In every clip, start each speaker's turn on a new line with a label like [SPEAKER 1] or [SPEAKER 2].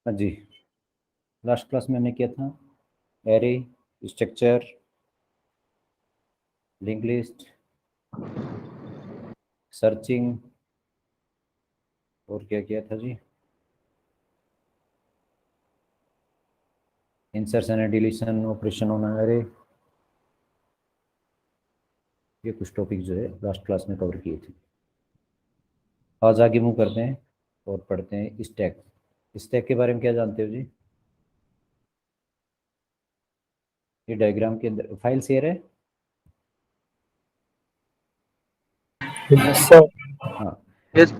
[SPEAKER 1] हाँ जी, last class में हमने किया था array, structure, link list, searching, और क्या किया था जी, insertion and deletion operation on array. ये कुछ टॉपिक जो है लास्ट क्लास में कवर किए थे। आज आगे मूव करते हैं और पढ़ते हैं स्टैक। स्टैक के बारे में क्या जानते हो जी? ये डायग्राम के अंदर फाइल शेयर है।
[SPEAKER 2] सर
[SPEAKER 1] हाँ,
[SPEAKER 2] यस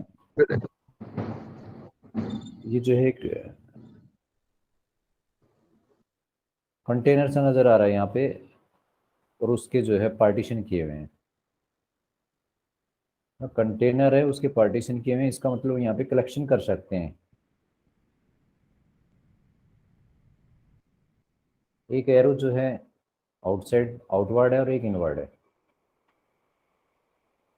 [SPEAKER 1] ये जो है एक कंटेनर सा नज़र आ रहा है यहाँ पे, और उसके जो है पार्टीशन किए हुए हैं। कंटेनर है, उसके पार्टीशन किए हुए हैं, इसका मतलब यहाँ पे कलेक्शन कर सकते हैं। एक एरो जो है आउटसाइड आउटवर्ड है और एक इनवर्ड है।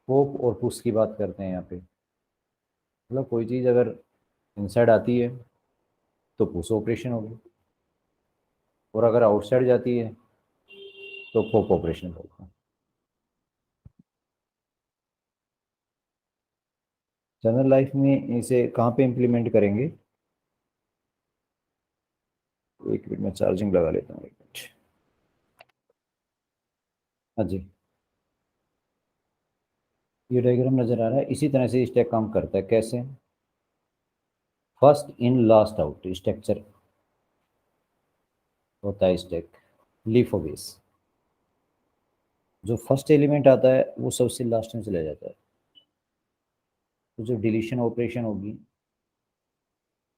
[SPEAKER 1] पॉप और पुश की बात करते हैं यहाँ पे। मतलब कोई चीज़ अगर इनसाइड आती है तो पुश ऑपरेशन होगी, और अगर आउटसाइड जाती है तो पॉप ऑपरेशन होगा। जनरल लाइफ में इसे कहाँ पे इम्प्लीमेंट करेंगे? एक मिनट में चार्जिंग लगा लेता हूँ, एक मिनट। हाँ जी, ये डायग्राम नजर आ रहा है। इसी तरह से स्टैक काम करता है। कैसे? First in last out structure होता है स्टैक। लीफ ऑफ बेस, जो फर्स्ट एलिमेंट आता है वो सबसे लास्ट में चला जाता है। तो जो डिलीशन ऑपरेशन होगी,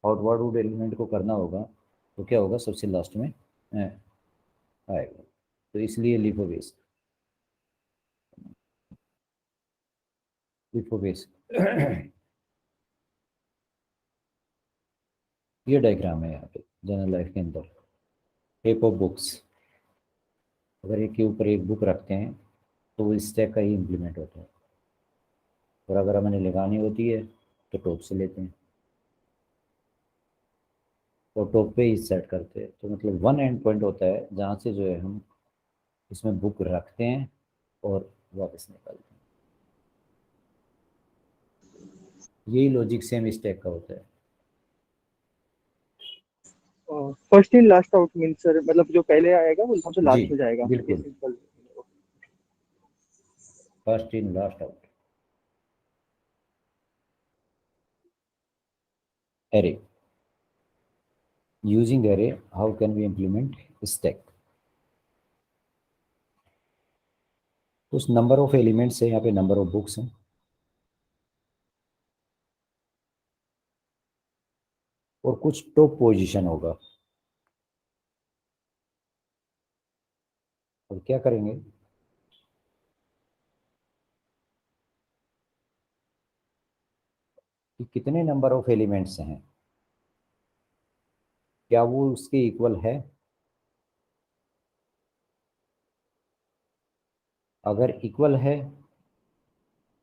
[SPEAKER 1] आउटवर्ड एलिमेंट को करना होगा, तो क्या होगा? सबसे लास्ट में आएगा। तो इसलिए leaf of base, leaf of base. ये डायग्राम है यहाँ पे जनरल लाइफ के अंदर। टेप ऑफ बुक्स, अगर एक के ऊपर एक बुक रखते हैं तो वो स्टैक का ही इम्प्लीमेंट होता है। और अगर हमें लगानी होती है तो टॉप से लेते हैं और टॉप पे ही सेट करते हैं। तो मतलब वन एंड पॉइंट होता है जहाँ से जो है हम इसमें बुक रखते हैं और वापस निकालते हैं। यही लॉजिक सेम स्टैक का होता है।
[SPEAKER 2] First in last out mean sir मतलब जो पहले आएगा वो सबसे
[SPEAKER 1] जी
[SPEAKER 2] लास्ट में जाएगा ये
[SPEAKER 1] बिल्कुल,
[SPEAKER 2] simple.
[SPEAKER 1] First in last out. Array, using array how can we implement stack? कुछ नंबर ऑफ एलिमेंट्स है यहाँ पे, नंबर ऑफ बुक्स हैं, और कुछ टॉप पोजीशन होगा। और क्या करेंगे कि कितने नंबर ऑफ एलिमेंट्स हैं, क्या वो उसके इक्वल है? अगर इक्वल है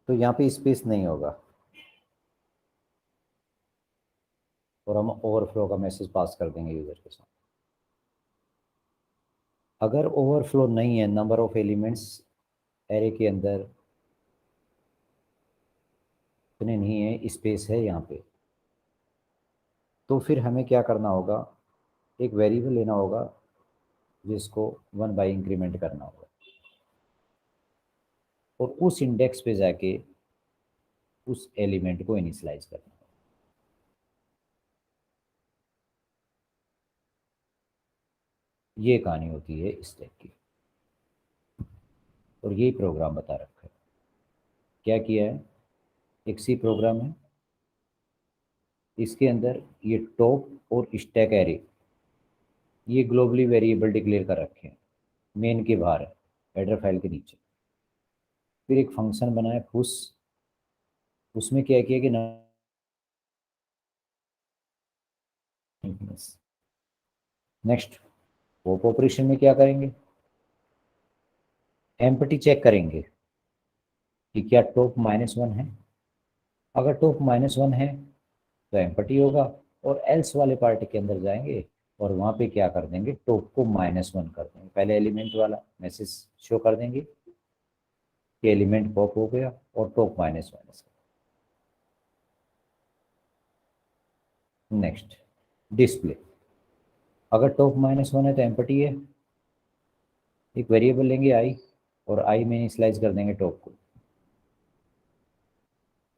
[SPEAKER 1] तो यहाँ पे स्पेस नहीं होगा और हम ओवरफ्लो का मैसेज पास कर देंगे यूजर के साथ। अगर ओवरफ्लो नहीं है, नंबर ऑफ एलिमेंट्स एरे के अंदर इतने नहीं है, स्पेस है यहाँ पे, तो फिर हमें क्या करना होगा? एक वेरिएबल लेना होगा जिसको 1 बाई इंक्रीमेंट करना होगा, और उस इंडेक्स पे जाके उस एलिमेंट को इनिशियलाइज करना होगा। ये कहानी होती है स्टैक की, और यही प्रोग्राम बता रखा है। क्या किया है? एक सी प्रोग्राम है, इसके अंदर ये टॉप और स्टैक एरे, ये ग्लोबली वेरिएबल डिक्लेयर कर रखे हैं, मेन के बाहर है, हेडर फाइल के नीचे। फिर एक फंक्शन बना है पुश, उसमें क्या किया कि नेक्स्ट पॉप ऑपरेशन में क्या करेंगे? एम्प्टी चेक करेंगे कि क्या टॉप -1 है। अगर टॉप -1 है तो एम्प्टी होगा, और एल्स वाले पार्ट के अंदर जाएंगे और वहाँ पे क्या कर देंगे, टॉप को -1 कर देंगे, पहले एलिमेंट वाला मैसेज शो कर देंगे कि एलिमेंट पॉप हो गया और टॉप -1। नेक्स्ट डिस्प्ले, अगर टॉप -1 है तो एम्प्टी है, एक वेरिएबल लेंगे आई और आई में इनिशियलाइज कर देंगे टॉप को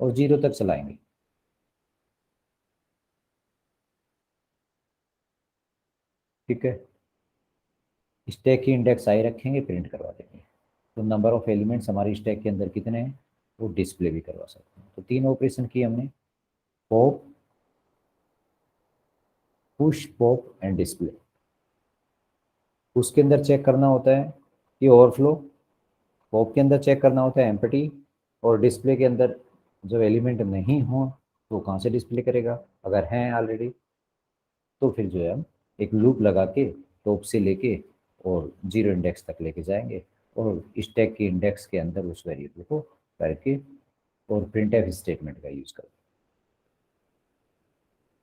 [SPEAKER 1] और 0 तक चलाएंगे। ठीक है, स्टैक की इंडेक्स आई रखेंगे, प्रिंट करवा देंगे। तो नंबर ऑफ एलिमेंट्स हमारी स्टैक के अंदर कितने हैं वो डिस्प्ले भी करवा सकते हैं। तो 3 ऑपरेशन किए हमने, pop, push, pop and display. उसके अंदर चेक करना होता है कि ओवरफ्लो, पॉप के अंदर चेक करना होता है एम्प्टी, और डिस्प्ले के अंदर जब एलिमेंट नहीं हो तो कहाँ से डिस्प्ले करेगा, अगर हैं ऑलरेडी तो फिर जो है हम एक लूप लगा के टॉप से लेके और 0 इंडेक्स तक लेके जाएंगे और स्टैक के इंडेक्स के अंदर उस वेरिएबल को करके और प्रिंटफ स्टेटमेंट का यूज करें।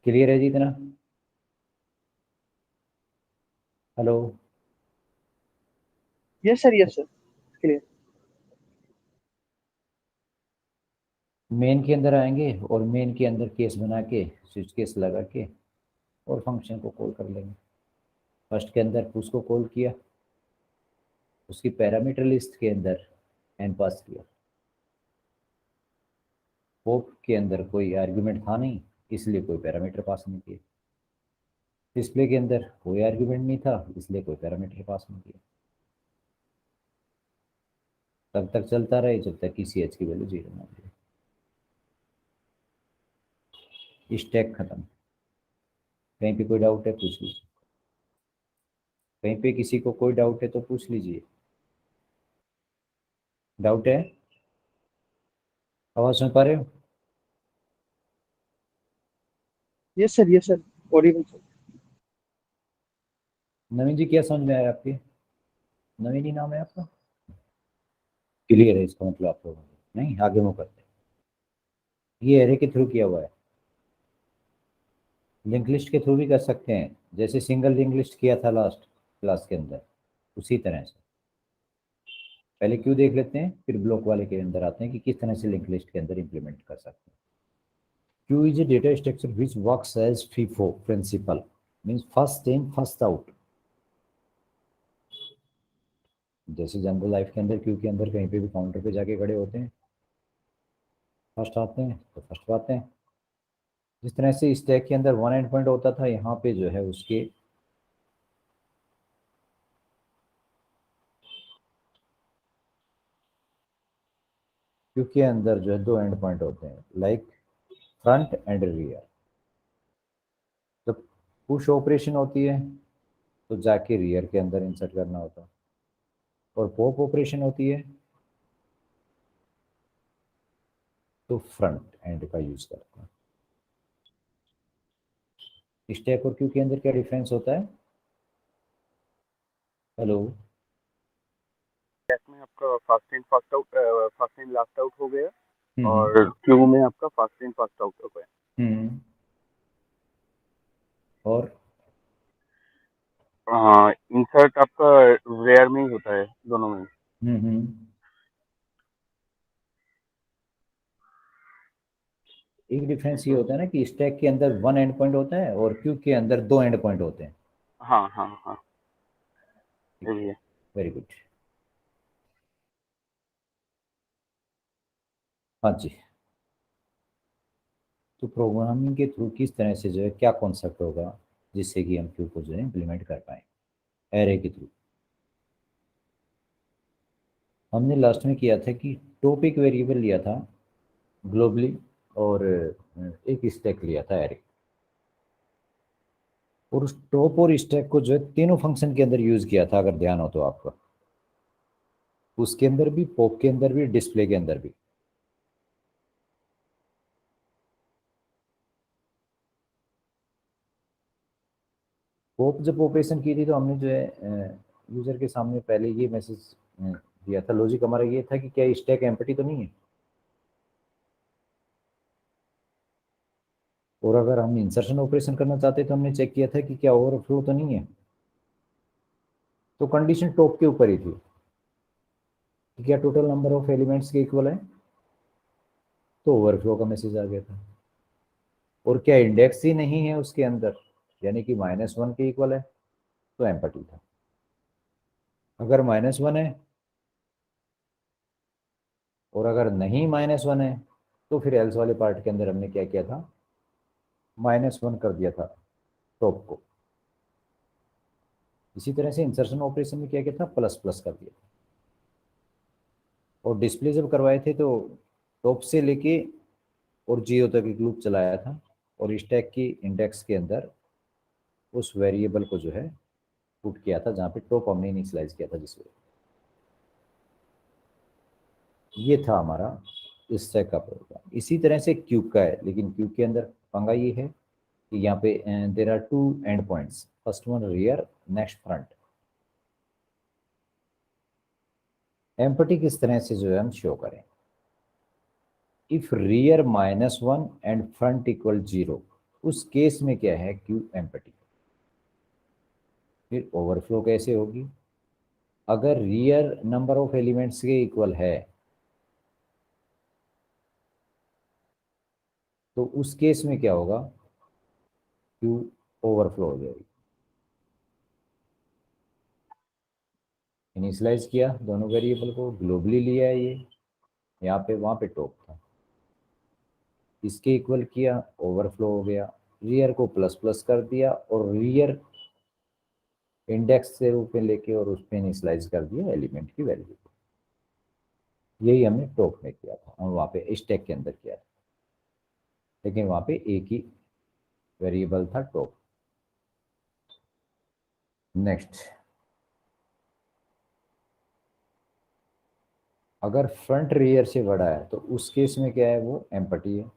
[SPEAKER 1] क्लियर है जी इतना? Hello?
[SPEAKER 2] Yes sir clear.
[SPEAKER 1] Main के अंदर आएंगे और मेन के अंदर केस बना के स्विच केस लगा के और फंक्शन को कॉल कर लेंगे। फर्स्ट के अंदर पुश को कॉल किया, उसकी पैरामीटर लिस्ट के अंदर एन पास किया, पॉप के अंदर कोई आर्ग्यूमेंट था नहीं इसलिए कोई पैरामीटर पास नहीं किया, डिस्प्ले के अंदर कोई आर्ग्यूमेंट नहीं था इसलिए कोई पैरामीटर पास नहीं किया। तब तक चलता रहे जब तक कि सी एच की वैल्यू 0 ना हो जाए। स्टैक खत्म। कहीं पे कोई डाउट है पूछ लीजिए, कहीं पे किसी को कोई डाउट है तो पूछ लीजिए। डाउट है? आवाज सुन पा रहे हो?
[SPEAKER 2] Yes sir audible sir.
[SPEAKER 1] Naveen ji क्या समझ में आया आपके? नवीन ही नाम है आपका? क्लियर है इसका मतलब आप लोगों को? नहीं, आगे मूव करते हैं। ये एरे के थ्रू किया हुआ है, लिंक लिस्ट के थ्रू भी कर सकते हैं, जैसे सिंगल लिंक लिस्ट किया था लास्ट क्लास के अंदर, उसी तरह से। पहले क्यों देख लेते हैं, फिर ब्लॉक वाले के अंदर आते हैं कि किस तरह से लिंक लिस्ट के अंदर इंप्लीमेंट कर सकते हैं। Queue is a data structure which works as FIFO principle, means first in first out. जैसे जनरल लाइफ के अंदर क्यू के अंदर कहीं पे भी काउंटर पे जाके खड़े होते हैं, फर्स्ट आते हैं तो फर्स्ट पाते हैं। जिस तरह से स्टैक के अंदर वन एंड पॉइंट होता था, यहाँ पे जो है उसके क्यू के अंदर जो है 2 एंड पॉइंट होते हैं, लाइक फ्रंट एंड रियर। जब पुश ऑपरेशन होती है तो जाके रियर के अंदर इंसर्ट करना होता है, और पॉप ऑपरेशन होती है तो फ्रंट एंड का यूज करते हैं। स्टैक और क्यू के अंदर क्या डिफरेंस होता है? हेलो?
[SPEAKER 3] स्टैक में आपका fast in fast out, fast in last out हो गया,
[SPEAKER 1] हम्म
[SPEAKER 3] और क्यू में आपका फास्ट इन फास्ट आउट हो गया।
[SPEAKER 1] हम्म। और
[SPEAKER 3] हाँ, इंसर्ट आपका रेयर में ही होता है, दोनों में।
[SPEAKER 1] हम्म। एक डिफरेंस ये होता है ना कि स्टैक के अंदर 1 एंड पॉइंट होता है और क्यू के अंदर 2 एंड पॉइंट होते हैं।
[SPEAKER 3] हाँ हाँ हाँ, यही है।
[SPEAKER 1] Very good. हाँ जी। तो प्रोग्रामिंग के थ्रू किस तरह से जो है क्या कॉन्सेप्ट होगा जिससे कि हम क्यू को जो है इम्प्लीमेंट कर पाए एरे के थ्रू। हमने लास्ट में किया था कि टॉपिक वेरिएबल लिया था ग्लोबली और एक स्टैक लिया था एरे, और उस टॉप और स्टैक को जो है तीनों फंक्शन के अंदर यूज किया था, अगर ध्यान हो तो आपका, उसके अंदर भी, पॉप के अंदर भी, डिस्प्ले के अंदर भी। पॉप जब ऑपरेशन की थी तो हमने जो है यूजर के सामने पहले ये मैसेज दिया था, लॉजिक हमारा ये था कि क्या स्टैक एम्प्टी तो नहीं है। और अगर हम इंसर्शन ऑपरेशन करना चाहते तो हमने चेक किया था कि क्या ओवरफ्लो तो नहीं है, तो कंडीशन टॉप के ऊपर ही थी कि क्या टोटल नंबर ऑफ एलिमेंट्स के इक्वल है, तो ओवरफ्लो का मैसेज आ गया था। और क्या इंडेक्स ही नहीं है उसके अंदर, यानी कि -1 के इक्वल है, तो एम्पटी था। अगर -1 है और अगर नहीं -1 है, तो फिर एल्स वाले पार्ट के अंदर हमने क्या किया था, -1 कर दिया था टॉप को। इसी तरह से इंसर्शन ऑपरेशन में क्या किया था, प्लस प्लस कर दिया। और डिस्प्ले जब करवाए थे तो टॉप से लेके और 0 तक एक लूप चलाया था, और स्टैक की इंडेक्स के अंदर उस वेरिएबल को जो है पुट किया था जहाँ पे टॉप हमने इनिशियलाइज किया था जिस वे। ये था हमारा स्टैक का प्रोग्राम। इसी तरह से क्यूब का है, लेकिन क्यूब के अंदर पंगा ये है कि यहाँ पे there are 2 end points, first one rear, next front. Empty किस तरह से जो है हम शो करें, if rear -1 and front equal 0, उस केस में क्या है, क्यू एम्पटी। फिर ओवरफ्लो कैसे होगी, अगर रियर नंबर ऑफ एलिमेंट्स के इक्वल है तो उस केस में क्या होगा, क्यू ओवरफ्लो हो जाएगी। इनिशियलाइज किया दोनों वेरिएबल को, ग्लोबली लिया है ये, यहाँ पे वहाँ पे टॉप था, इसके इक्वल किया, ओवरफ्लो हो गया। रियर को प्लस प्लस कर दिया और रियर इंडेक्स से रूप में लेके और उस पर इनिशियलाइज कर दिया एलिमेंट की वैल्यू। यही हमने टॉप में किया था, हम वहाँ पे स्टैक के अंदर किया था, लेकिन वहाँ पे एक ही वेरिएबल था टॉप। नेक्स्ट, अगर फ्रंट रियर से बड़ा है तो उस केस में क्या है, वो एम्पटी है।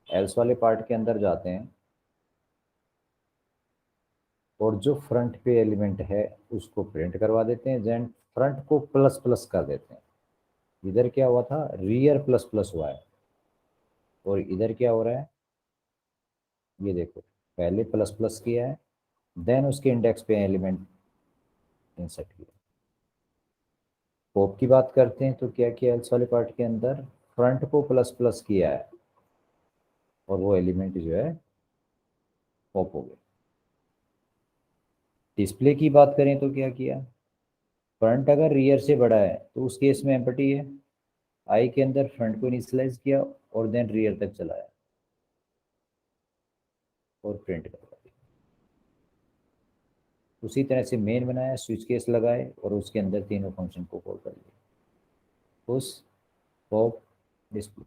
[SPEAKER 1] एल्स वाले पार्ट के अंदर जाते हैं और जो फ्रंट पे एलिमेंट है उसको प्रिंट करवा देते हैं, देन फ्रंट को प्लस प्लस कर देते हैं। इधर क्या हुआ था, रियर प्लस प्लस हुआ है, और इधर क्या हो रहा है, ये देखो, पहले प्लस प्लस किया है, देन उसके इंडेक्स पे एलिमेंट इंसर्ट किया। पॉप की बात करते हैं तो क्या किया एल्स वाले पार्ट के अंदर, फ्रंट को प्लस प्लस किया है और वो एलिमेंट जो है पॉप हो गया। डिस्प्ले की बात करें तो क्या किया, फ्रंट अगर रियर से बड़ा है तो उस केस में एम्पटी है, आई के अंदर फ्रंट को इनिशियलाइज किया और देन रियर तक चलाया और प्रिंट करवा दिया। उसी तरह से मेन बनाया, स्विच केस लगाए और उसके अंदर तीनों फंक्शन को कॉल कर लिया, पुश, पॉप, डिस्प्ले।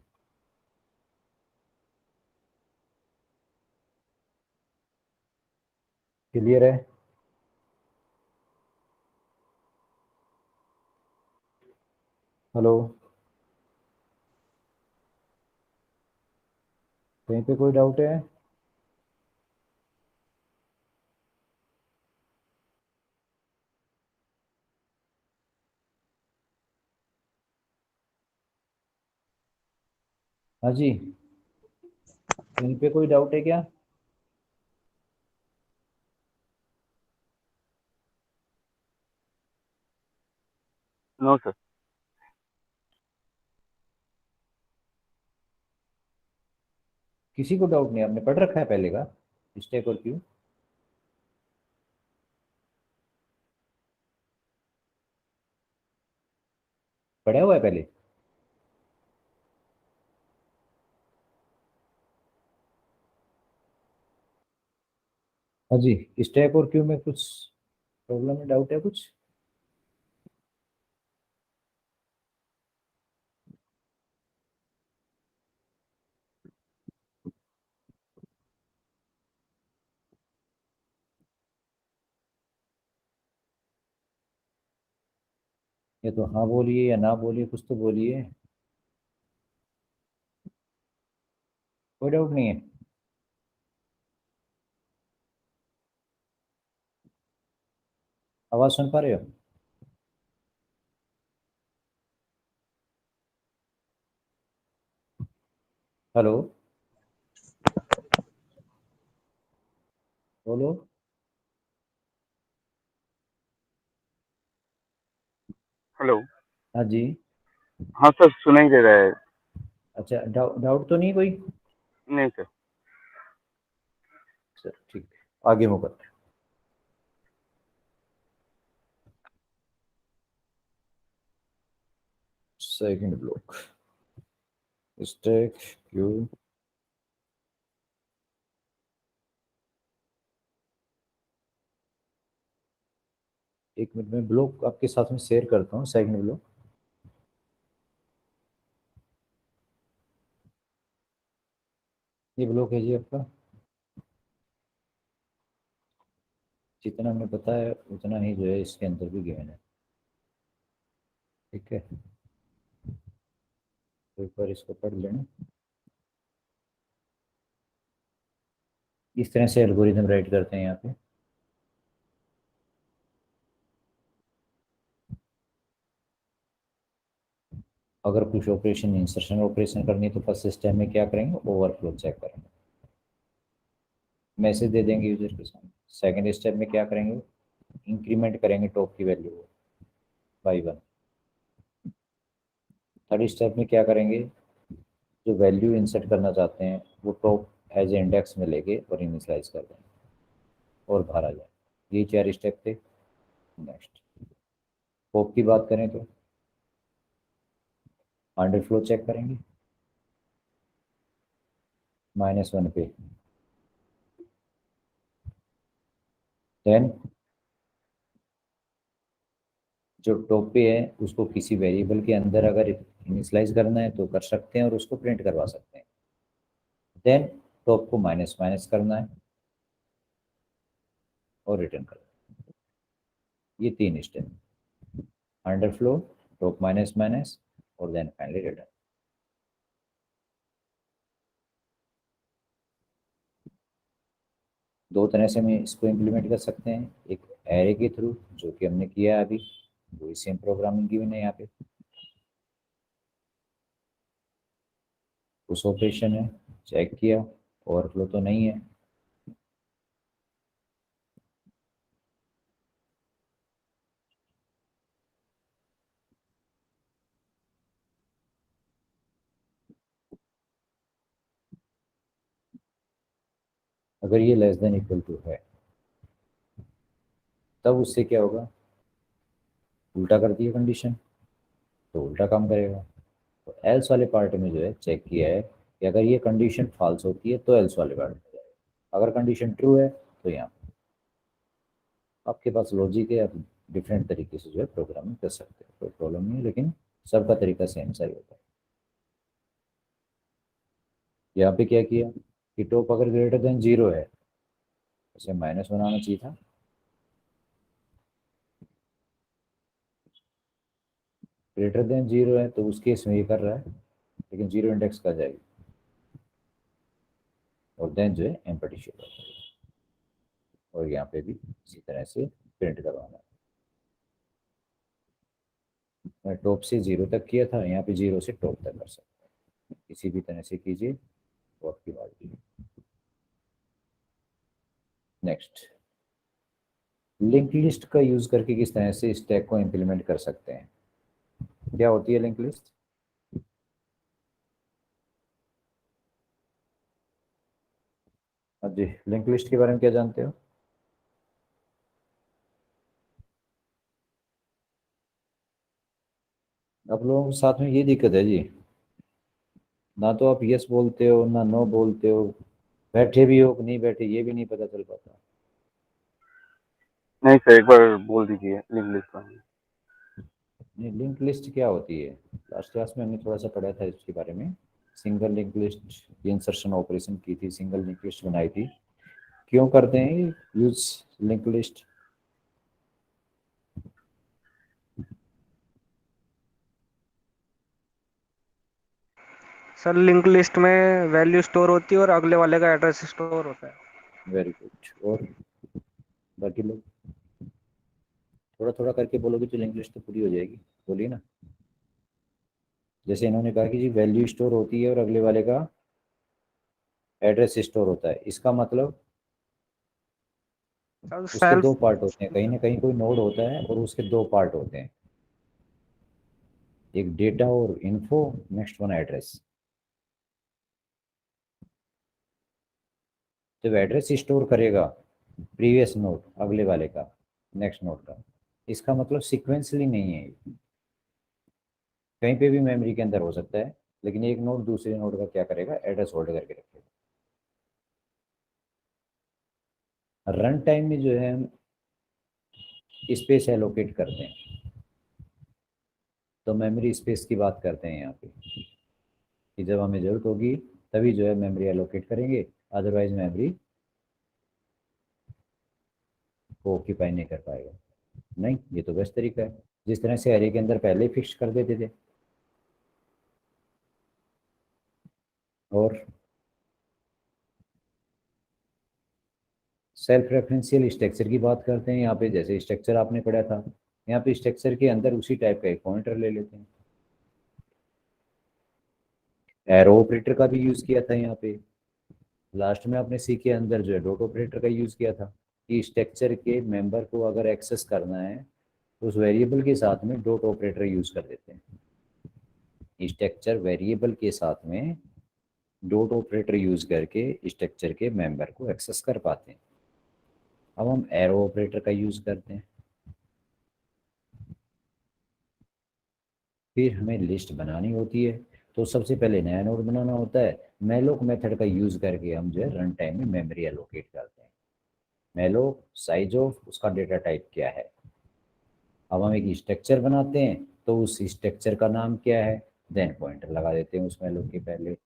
[SPEAKER 1] क्लियर है? हेलो, कहीं पे कोई डाउट है? हाँ जी, कहीं पे कोई डाउट है क्या?
[SPEAKER 3] No sir.
[SPEAKER 1] किसी को डाउट नहीं? आपने पढ़ रखा है पहले का स्टैक और क्यू? पढ़ा हुआ है पहले? हाँ जी, स्टैक और क्यू में कुछ प्रॉब्लम है, डाउट है कुछ? या तो हाँ बोलिए या ना बोलिए, कुछ तो बोलिए। कोई डाउट नहीं है? आवाज सुन पा रहे हो? हेलो, बोलो।
[SPEAKER 3] हेलो।
[SPEAKER 1] हाँ जी।
[SPEAKER 3] हाँ सर, सुनाई दे रहा है।
[SPEAKER 1] अच्छा, डाउट तो नहीं कोई?
[SPEAKER 3] नहीं सर।
[SPEAKER 1] सर ठीक है, आगे मूव करते हैं। Second block, stack queue. एक मिनट में ब्लॉक आपके साथ में शेयर करता हूँ, सेकंड ब्लॉक। ये ब्लॉक है जी आपका। जितना हमने बताया उतना ही जो है इसके अंदर भी गिवन है। ठीक है, तो एक बार इसको पढ़ लेना। इस तरह से एल्गोरिथम राइट करते हैं यहाँ पे। अगर कुछ ऑपरेशन इंसर्शन ऑपरेशन करनी है तो फर्स्ट स्टेप में क्या करेंगे, ओवरफ्लो चेक करेंगे, मैसेज दे देंगे यूजर के सामने। सेकंड स्टेप में क्या करेंगे, इंक्रीमेंट करेंगे टॉप की वैल्यू को बाई वन। थर्ड स्टेप में क्या करेंगे, जो वैल्यू इंसर्ट करना चाहते हैं वो टॉप एज इंडेक्स में लेके और इनिशियलाइज कर देंगे और बाहर आ जाए। ये 4 स्टेप थे। नेक्स्ट, होप की बात करें तो अंडरफ्लो चेक करेंगे -1 पे। देन जो टॉप पे है उसको किसी वेरिएबल के अंदर अगर इनिशियलाइज करना है तो कर सकते हैं और उसको प्रिंट करवा सकते हैं। देन टॉप को माइनस माइनस करना है और रिटर्न करना है। ये 3 step, underflow, top minus minus और देन फाइनली रिटर्न। दो तरह से हम इसको इम्प्लीमेंट कर सकते हैं, एक एरे के थ्रू जो कि हमने किया है अभी, वही सेम प्रोग्रामिंग की मैंने यहाँ पे। उस ऑपरेशन है, चेक किया, ओवरफ्लो तो नहीं है। अगर ये लेस देन इक्वल टू है तब उससे क्या होगा, उल्टा कर दिया कंडीशन तो उल्टा काम करेगा। तो एल्स वाले पार्ट में जो है चेक किया है कि अगर ये कंडीशन फॉल्स होती है तो एल्स वाले पार्ट में जाएगा, अगर कंडीशन ट्रू है तो यहाँ पे। आपके पास लॉजिक है, आप डिफरेंट तरीके से जो है प्रोग्रामिंग कर सकते हो, कोई प्रॉब्लम नहीं है, लेकिन सबका तरीका सेम सा ही होता है। यहाँ पे क्या किया कि टॉप अगर ग्रेटर देन 0 है, उसे माइनस बनाना चाहिए था। ग्रेटर देन 0 है तो उस केस में ये कर रहा है, लेकिन 0 इंडेक्स का जाएगी और देन जो है एम्पटी शो कर देगा। और यहाँ पे भी इसी तरह से प्रिंट करवाना है। मैं टॉप से 0 तक किया था, यहाँ पे 0 से टॉप तक कर सकते हैं, किसी भी तरह से कीजिए तो आपकी बात की। नेक्स्ट, लिंक लिस्ट का यूज करके किस तरह से स्टैक को इम्प्लीमेंट कर सकते हैं। क्या होती है लिंक लिस्ट? हाँ जी, लिंक लिस्ट के बारे में क्या जानते हो? आप लोगों के साथ में ये दिक्कत है जी, ना तो आप यस बोलते हो ना नो बोलते हो, बैठे भी हो कि नहीं बैठे ये भी नहीं पता चल पाता।
[SPEAKER 3] नहीं सर, एक बार बोल दीजिए लिंक लिस्ट का।
[SPEAKER 1] नहीं, लिंक लिस्ट क्या होती है, लास्ट क्लास में हमने थोड़ा सा पढ़ा था इसके बारे में। Single link list insertion operation की थी, सिंगल लिंक लिस्ट बनाई थी। क्यों करते हैं use link list?
[SPEAKER 4] Sir link list में वैल्यू स्टोर होती है और अगले वाले का एड्रेस स्टोर होता है।
[SPEAKER 1] Very good. और बाकी लोग थोड़ा थोड़ा करके बोलोगे तो लिंक लिस्ट तो पूरी हो जाएगी। बोलिए ना। जैसे इन्होंने कहा कि जी वैल्यू स्टोर होती है और अगले वाले का एड्रेस स्टोर होता है, इसका मतलब उसके
[SPEAKER 4] सेल्फ
[SPEAKER 1] दो पार्ट होते हैं, कहीं ना कहीं कोई नोड होता है और उसके दो पार्ट होते हैं, एक डेटा और इन्फो, नेक्स्ट वन एड्रेस। जब एड्रेस स्टोर करेगा प्रीवियस नोड अगले वाले का, नेक्स्ट नोड का, इसका मतलब सीक्वेंसली नहीं है, कहीं पे भी मेमोरी के अंदर हो सकता है, लेकिन एक नोड दूसरे नोड का क्या करेगा, एड्रेस होल्ड करके रखेगा। रन टाइम में जो है हम स्पेस एलोकेट करते हैं, तो मेमोरी स्पेस की बात करते हैं यहाँ पे, कि जब हमें ज़रूरत होगी तभी जो है मेमोरी एलोकेट करेंगे, अदरवाइज मेमोरी को ऑक्यूपाई नहीं कर पाएगा। नहीं, ये तो बेस्ट तरीका है, जिस तरह से एरे के अंदर पहले ही फिक्स कर देते थे। और सेल्फ रेफरेंशियल स्ट्रक्चर की बात करते हैं यहाँ पे, जैसे स्ट्रक्चर आपने पढ़ा था, यहाँ पे स्ट्रक्चर के अंदर उसी टाइप का एक पॉइंटर ले लेते हैं। एरो ऑपरेटर का भी यूज किया था यहाँ पे, लास्ट में आपने सी के अंदर जो है डॉट ऑपरेटर का यूज किया था, कि स्ट्रक्चर के मेंबर को अगर एक्सेस करना है तो उस वेरिएबल के साथ में डॉट ऑपरेटर यूज कर देते हैं। स्ट्रक्चर वेरिएबल के साथ में डॉट ऑपरेटर यूज करके स्ट्रक्चर के मेंबर को एक्सेस कर पाते हैं। अब हम एरो ऑपरेटर का यूज करते हैं। फिर हमें लिस्ट बनानी होती है, तो सबसे पहले नया नोड बनाना होता है, मैलोक मेथड का यूज करके हम जो है रन टाइम में मेमोरी एलोकेट करते हैं। मैलोक साइज ऑफ उसका डेटा टाइप क्या है। अब हम एक स्ट्रक्चर बनाते हैं, तो उस स्ट्रक्चर का नाम क्या है, देन पॉइंटर लगा देते हैं उस मैलोक के पहले।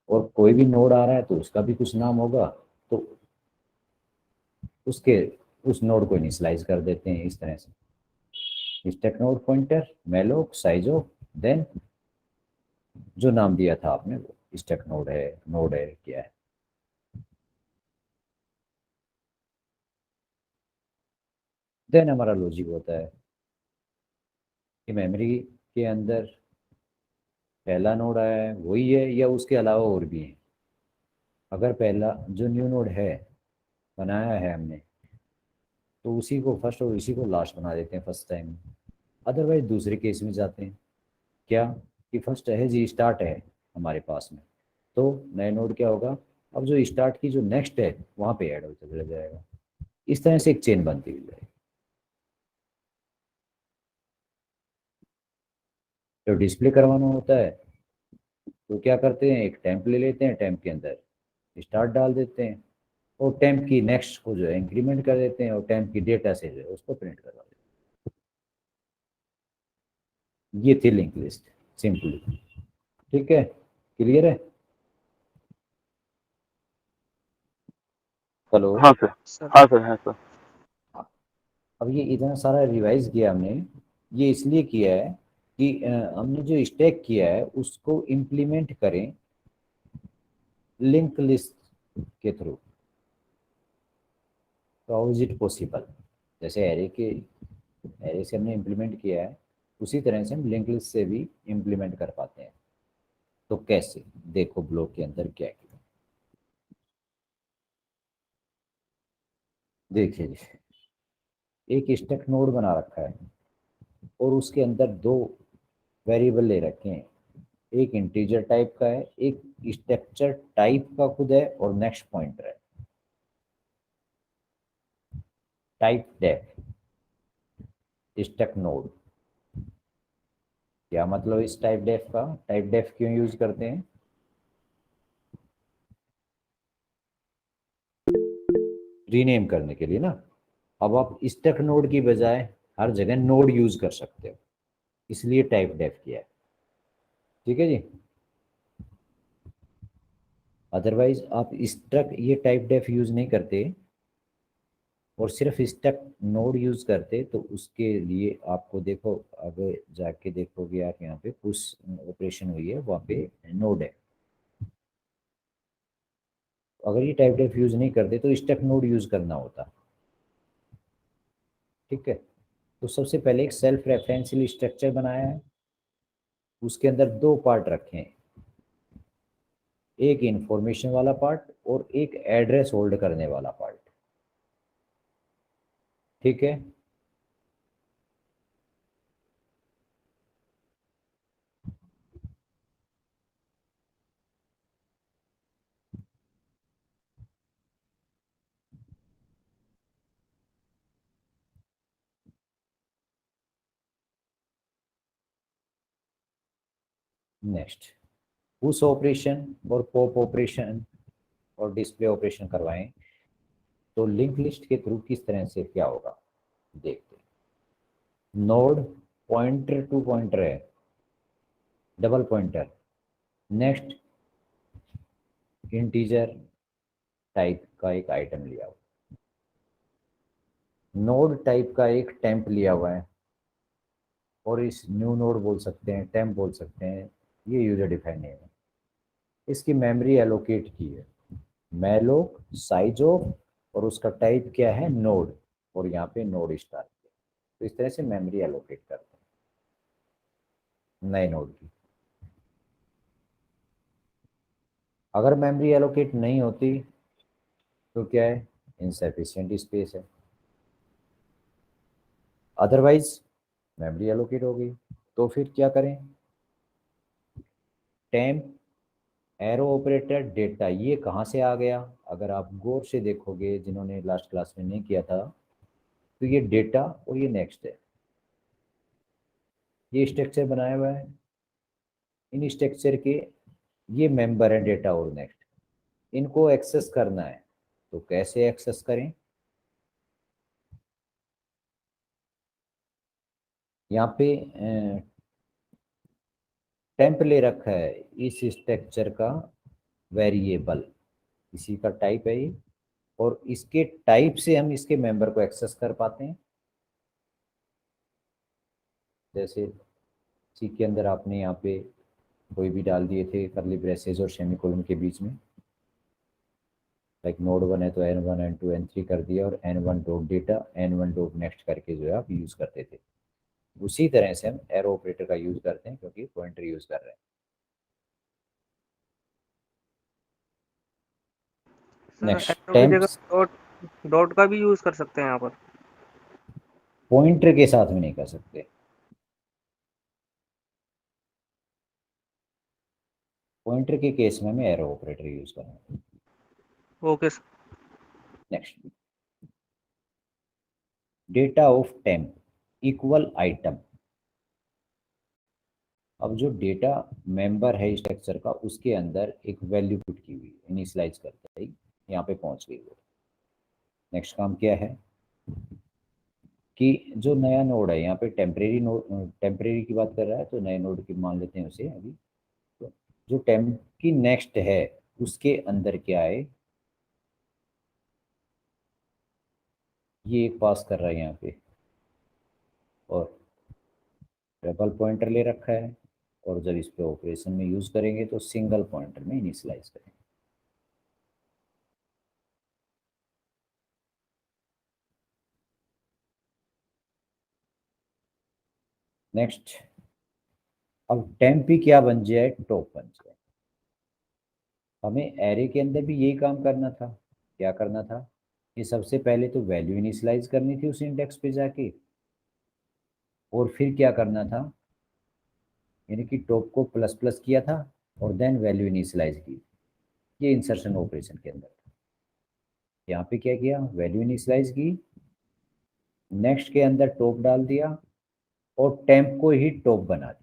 [SPEAKER 1] और कोई भी नोड आ रहा है तो उसका भी कुछ नाम होगा, तो उसके उस नोड को इनिशियलाइज कर देते हैं इस तरह से, stack node pointer malloc size of, then जो नाम दिया था आपने वो स्टैक नोड है क्या है। देन हमारा लॉजिक होता है कि मेमोरी के अंदर पहला नोड आया है वही है या उसके अलावा और भी है। अगर पहला जो न्यू नोड है बनाया है हमने, तो उसी को फर्स्ट और इसी को लास्ट बना देते हैं फर्स्ट टाइम। अदरवाइज दूसरे केस में जाते हैं, क्या कि फर्स्ट है जी स्टार्ट है हमारे पास में, तो नए नोड क्या होगा, अब जो स्टार्ट की जो नेक्स्ट है वहाँ पे ऐड होता चला जाएगा। इस तरह से एक चेन बनती हुई जाएगी। तो डिस्प्ले करवाना होता है तो क्या करते हैं, एक टेम्प ले लेते हैं, टेम्प के अंदर स्टार्ट डाल देते हैं, और टेम्प की नेक्स्ट को जो है इंक्रीमेंट कर देते हैं, और टेम्प की डेटा से जो है उसको प्रिंट करवा देते हैं। ये थी लिंक लिस्ट सिंपली। ठीक है, क्लियर है। हेलो।
[SPEAKER 3] हाँ सर।
[SPEAKER 4] सर।
[SPEAKER 3] हाँ सर, हाँ सर।
[SPEAKER 1] अब ये इतना सारा रिवाइज किया हमने, ये इसलिए किया है कि हमने जो स्टैक किया है उसको इम्प्लीमेंट करें लिंक लिस्ट के थ्रू। तो हाउ इज इट पॉसिबल, जैसे एरे से हमने इम्प्लीमेंट किया है, उसी तरह से हम लिंक लिस्ट से भी इम्प्लीमेंट कर पाते हैं। तो कैसे, देखो ब्लॉक के अंदर क्या किया। देखिए जी, एक स्टैक नोड बना रखा है और उसके अंदर दो वेरिएबल ले रखे हैं, एक इंटीजर टाइप का है, एक स्ट्रक्चर टाइप का खुद है, और नेक्स्ट पॉइंटर है। टाइप डेफ स्टैक नोड, क्या मतलब इस टाइप डेफ का, टाइप डेफ क्यों यूज करते हैं, रीनेम करने के लिए ना। अब आप स्टैक नोड की बजाय हर जगह नोड यूज कर सकते हो, इसलिए टाइप डेफ किया है। ठीक है जी। अदरवाइज आप स्टैक ये टाइप डेफ यूज नहीं करते और सिर्फ स्टैक नोड यूज करते, तो उसके लिए आपको देखो, अगर जाके देखोगे आप यहाँ पे पुश ऑपरेशन हुई है, वहाँ पे नोड है। अगर ये टाइप डेफ यूज नहीं करते तो स्टैक नोड यूज करना होता। ठीक है, तो सबसे पहले एक सेल्फ रेफरेंशियल स्ट्रक्चर बनाया है, उसके अंदर दो पार्ट रखे हैं, एक इंफॉर्मेशन वाला पार्ट और एक एड्रेस होल्ड करने वाला पार्ट। ठीक है। नेक्स्ट, पुश ऑपरेशन और पॉप ऑपरेशन और डिस्प्ले ऑपरेशन करवाएं तो लिंक लिस्ट के थ्रू किस तरह से क्या होगा देखते हैं। नोड पॉइंटर टू पॉइंटर है, double pointer. Next, integer type का एक आइटम लिया हुआ, नोड टाइप का एक टेम्प लिया हुआ है, और इस न्यू नोड बोल सकते हैं, टेम्प बोल सकते हैं, ये यूजर डिफाइन नेम है। इसकी मेमोरी एलोकेट की है, मैलोक साइज ऑफ, और उसका टाइप क्या है, नोड, और यहाँ पे नोड स्टार। तो इस तरह से मेमोरी एलोकेट करते हैं नए नोड की। अगर मेमोरी एलोकेट नहीं होती तो क्या है, इनसफिशिएंट स्पेस है। अदरवाइज मेमोरी एलोकेट हो गई तो फिर क्या करें, टेम्प एरो ऑपरेटर डेटा, ये कहाँ से आ गया। अगर आप गौर से देखोगे, जिन्होंने लास्ट क्लास में नहीं किया था, तो ये डेटा और ये नेक्स्ट है, ये स्ट्रक्चर बनाया हुआ है। इन स्ट्रक्चर के ये मेंबर है, डेटा और नेक्स्ट। इनको एक्सेस करना है तो कैसे एक्सेस करें, यहाँ पे टेम्प ले रखा है इस स्ट्रक्चर का वेरिएबल, इसी का टाइप है ये, और इसके टाइप से हम इसके मेंबर को एक्सेस कर पाते हैं। जैसे सी के अंदर आपने यहाँ पे कोई भी डाल दिए थे करली ब्रेसेस और सेमीकोलन के बीच में, लाइक नोड 1 है तो n1 n2 n3 कर दिया, और n1 dot data n1 dot next करके जो है आप यूज करते थे। उसी तरह से हम एरो ऑपरेटर का यूज करते हैं, क्योंकि पॉइंटर यूज कर रहे हैं।
[SPEAKER 4] सर
[SPEAKER 1] नेक्स्ट,
[SPEAKER 4] एरो की जगह
[SPEAKER 1] टेम्प्स
[SPEAKER 4] डॉट डॉट का भी यूज कर सकते हैं यहाँ पर।
[SPEAKER 1] पॉइंटर के साथ में नहीं कर सकते, पॉइंटर के केस में हमें एरो ऑपरेटर यूज करना है।
[SPEAKER 4] Okay sir.
[SPEAKER 1] Next, data of temp equal item. अब जो डेटा मेंबर है स्ट्रक्चर का, उसके अंदर एक वैल्यू पुट की हुई, इनिशियलाइज करते ही यहाँ पे पहुंच गई वो। नेक्स्ट काम क्या है कि जो नया नोड है, यहाँ पे टेम्परेरी नोड, टेम्परेरी की बात कर रहा है तो नए नोड की मान लेते हैं उसे अभी। तो जो टेम्प की नेक्स्ट है उसके अंदर क्या है, ये एक पास कर रहा है यहाँ पे, और डबल पॉइंटर ले रखा है, और जब इस पे ऑपरेशन में यूज करेंगे तो सिंगल पॉइंटर में इनिशियलाइज करेंगे। नेक्स्ट, अब टेम्प ही क्या बन जाए, टॉप बन जाए। हमें एरे के अंदर भी यही काम करना था। क्या करना था कि सबसे पहले तो वैल्यू इनिशियलाइज करनी थी उस इंडेक्स पे जाके, और फिर क्या करना था, यानी कि टॉप को प्लस प्लस किया था और देन वैल्यू इनिशियलाइज की। ये इंसर्शन ऑपरेशन के अंदर था। यहाँ पे क्या किया, वैल्यू इनिशियलाइज की, नेक्स्ट के अंदर टॉप डाल दिया, और टेम्प को ही टॉप बना दिया।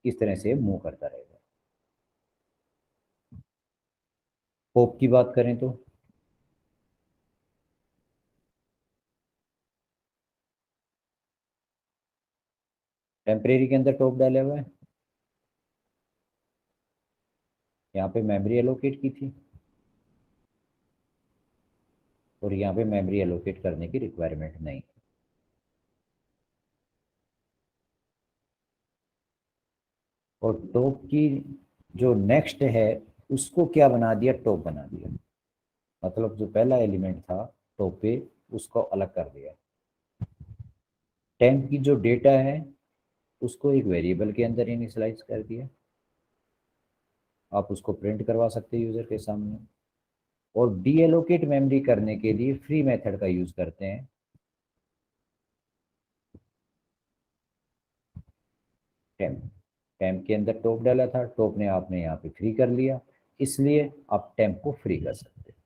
[SPEAKER 1] इस तरह से मूव करता रहेगा। होप की बात करें तो टेम्परेरी के अंदर टॉप डाले हुआ है, यहाँ पे मेमोरी एलोकेट की थी, और यहाँ पे मेमोरी एलोकेट करने की रिक्वायरमेंट नहीं। और टॉप की जो नेक्स्ट है उसको क्या बना दिया, टॉप बना दिया। मतलब जो पहला एलिमेंट था टॉप पे, उसको अलग कर दिया। टेम्प की जो डेटा है उसको एक वेरिएबल के अंदर इनिशियलाइज कर दिया, आप उसको प्रिंट करवा सकते हैं यूज़र के सामने। और डीएलोकेट मेमोरी करने के लिए फ्री मेथड का यूज़ करते हैं। टेम्प टेम्प के अंदर टॉप डाला था, टॉप ने आपने यहाँ पे फ्री कर लिया, इसलिए आप टेम्प को फ्री कर सकते हैं।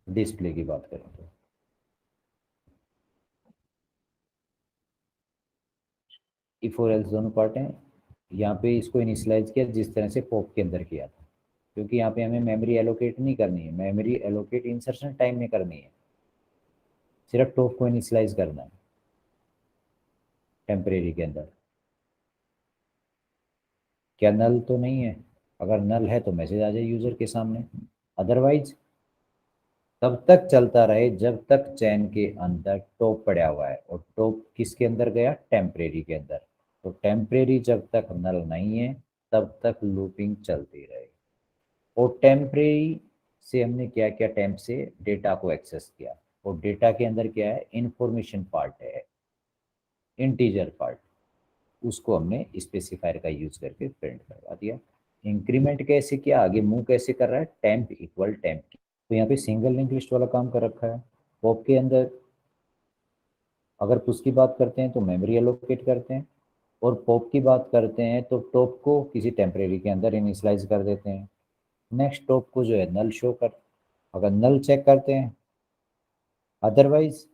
[SPEAKER 1] डिस्प्ले की बात करें तो इफ और एल्स दोनों पार्ट हैं। यहाँ पे इसको इनिशियलाइज किया जिस तरह से पॉप के अंदर किया था, क्योंकि यहाँ पे हमें मेमोरी एलोकेट नहीं करनी है, मेमोरी एलोकेट इंसर्शन टाइम में करनी है, सिर्फ टॉप को इनिशियलाइज करना है टेम्परेरी के अंदर। क्या नल तो नहीं है? अगर नल है तो मैसेज आ जाए यूज़र के सामने, अदरवाइज तब तक चलता रहे जब तक चैन के अंदर टॉप पड़ा हुआ है। और टॉप किसके अंदर गया? टेम्परेरी के अंदर। तो टेम्परेरी जब तक नल नहीं है तब तक लूपिंग चलती रहेगी। और टेम्परेरी से हमने क्या किया? टेम्प से डेटा को एक्सेस किया, और डेटा के अंदर क्या है? इंफॉर्मेशन पार्ट है, इंटीजर पार्ट, उसको हमने स्पेसिफायर का यूज करके प्रिंट करवा दिया। इंक्रीमेंट कैसे किया? आगे मूव कैसे कर रहा है? Temp equal temp. तो यहाँ पे सिंगल लिंक लिस्ट वाला काम कर रखा है। पॉप के अंदर अगर पुश की बात करते हैं तो मेमोरी एलोकेट करते हैं, और पॉप की बात करते हैं तो टॉप को किसी टेम्परेरी के अंदर इनिशियलाइज कर देते हैं। नेक्स्ट टॉप को जो है नल शो कर, अगर नल चेक करते हैं, अदरवाइज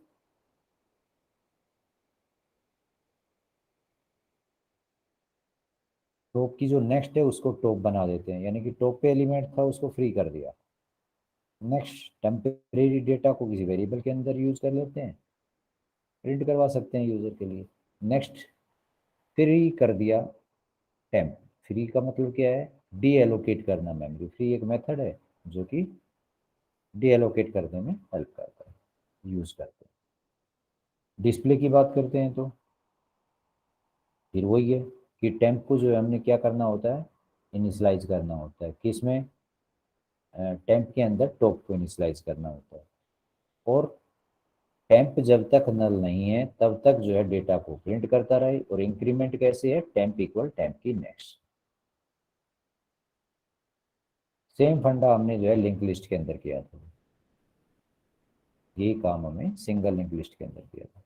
[SPEAKER 1] टॉप की जो नेक्स्ट है उसको टॉप बना देते हैं, यानी कि टॉप पे एलिमेंट था उसको फ्री कर दिया। नेक्स्ट टेम्परेरी डेटा को किसी वेरिएबल के अंदर यूज कर लेते हैं, प्रिंट करवा सकते हैं यूजर के लिए। नेक्स्ट फ्री कर दिया टेम्प। फ्री का मतलब क्या है? डी एलोकेट करना मेमोरी। फ्री एक मेथड है जो कि डी एलोकेट करने में हेल्प करता है, यूज करते हैं। डिस्प्ले की बात करते हैं तो फिर वही है कि टेम्प को जो है हमने क्या करना होता है? इनिशलाइज करना होता है। किसमें? टेम्प के अंदर टॉप को इनिशलाइज करना होता है। और टेम्प जब तक नल नहीं है तब तक जो है डेटा को प्रिंट करता रहे। और इंक्रीमेंट कैसे है? टेम्प इक्वल टेम्प की नेक्स्ट। सेम फंडा हमने जो है लिंक लिस्ट के अंदर किया था, यही काम हमें सिंगल लिंक लिस्ट के अंदर किया था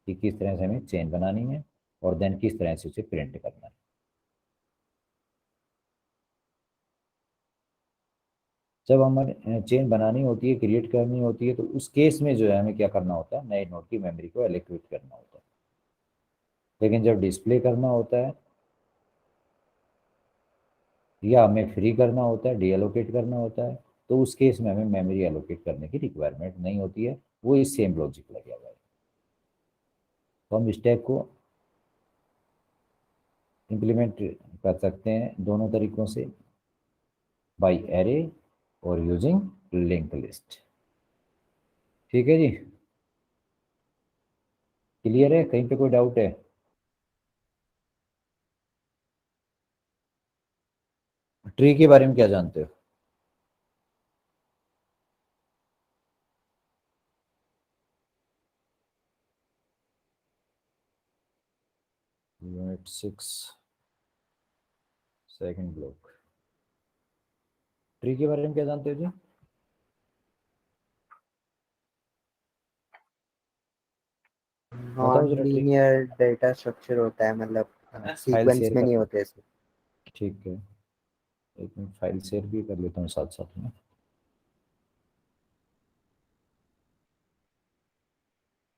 [SPEAKER 1] कि किस तरह से हमें चेन बनानी है और देन किस तरह से उसे प्रिंट करना है। जब हमारे चेन बनानी होती है, क्रिएट करनी होती है, तो उस केस में जो है हमें क्या करना होता है? नए नोड की मेमोरी को एलोकेट करना होता है। लेकिन जब डिस्प्ले करना होता है या हमें फ्री करना होता है, डीएलोकेट करना होता है, तो उस केस में हमें मेमोरी एलोकेट करने की रिक्वायरमेंट नहीं होती है, वो इस सेम लॉजिक लगे हुआ है। तो हम स्टेप को इम्प्लीमेंट कर सकते हैं दोनों तरीकों से, बाय एरे और यूजिंग लिंक लिस्ट। ठीक है जी, क्लियर है? कहीं पे कोई डाउट है? ट्री के बारे में क्या जानते हो? Unit 6 second block. ट्री के बारे में क्या जानते हो जी? बताओ
[SPEAKER 5] नॉन
[SPEAKER 1] जरा ट्री।
[SPEAKER 5] लीनियर डेटा स्ट्रक्चर होता है, मतलब
[SPEAKER 1] फाइल
[SPEAKER 5] सीक्वेंस
[SPEAKER 1] शेयर
[SPEAKER 5] में
[SPEAKER 1] कर,
[SPEAKER 5] नहीं होते इसमें।
[SPEAKER 1] ठीक है, एक मिनट फाइल शेयर भी कर लेता हूँ साथ साथ में।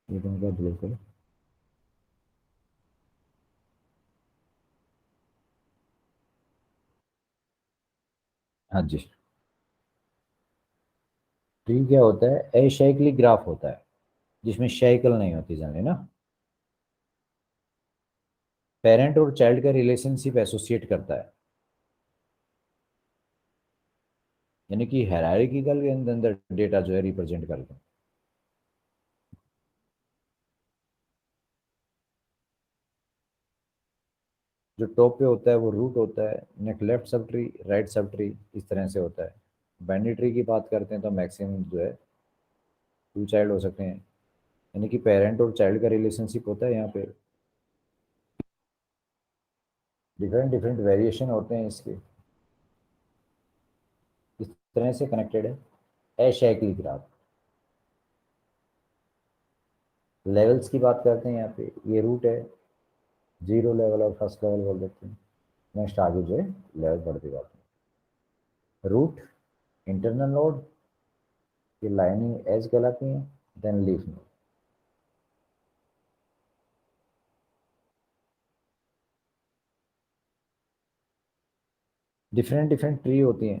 [SPEAKER 1] ये तो मेरा ब्लॉक है। हाँ जी, ट्री क्या होता है? एसाइक्लिक ग्राफ होता है जिसमें साइकिल नहीं होती, जाने ना। पेरेंट और चाइल्ड का रिलेशनशिप एसोसिएट करता है, यानी कि हायरार्किकल के अंदर डेटा जो है रिप्रेजेंट करते हैं। जो टॉप पे होता है वो रूट होता है, next left sub tree, right sub tree, इस तरह से होता है। बाइनरी ट्री की बात करते हैं तो मैक्सिमम जो है 2 चाइल्ड हो सकते हैं, यानी कि पेरेंट और चाइल्ड का रिलेशनशिप होता है यहाँ पे। डिफरेंट डिफरेंट वेरिएशन होते हैं इसके। इस तरह से कनेक्टेड है असाइक्लिक ग्राफ। लेवल्स की बात करते हैं यहाँ पे, ये रूट है, 0 लेवल और फर्स्ट लेवल बोल देते हैं। नेक्स्ट आगे जो है लेवल बढ़ती जाते हैं। रूट, इंटरनल नोड, ये लाइनिंग एज कहलाती हैं, then leaf node. Different different tree होती हैं।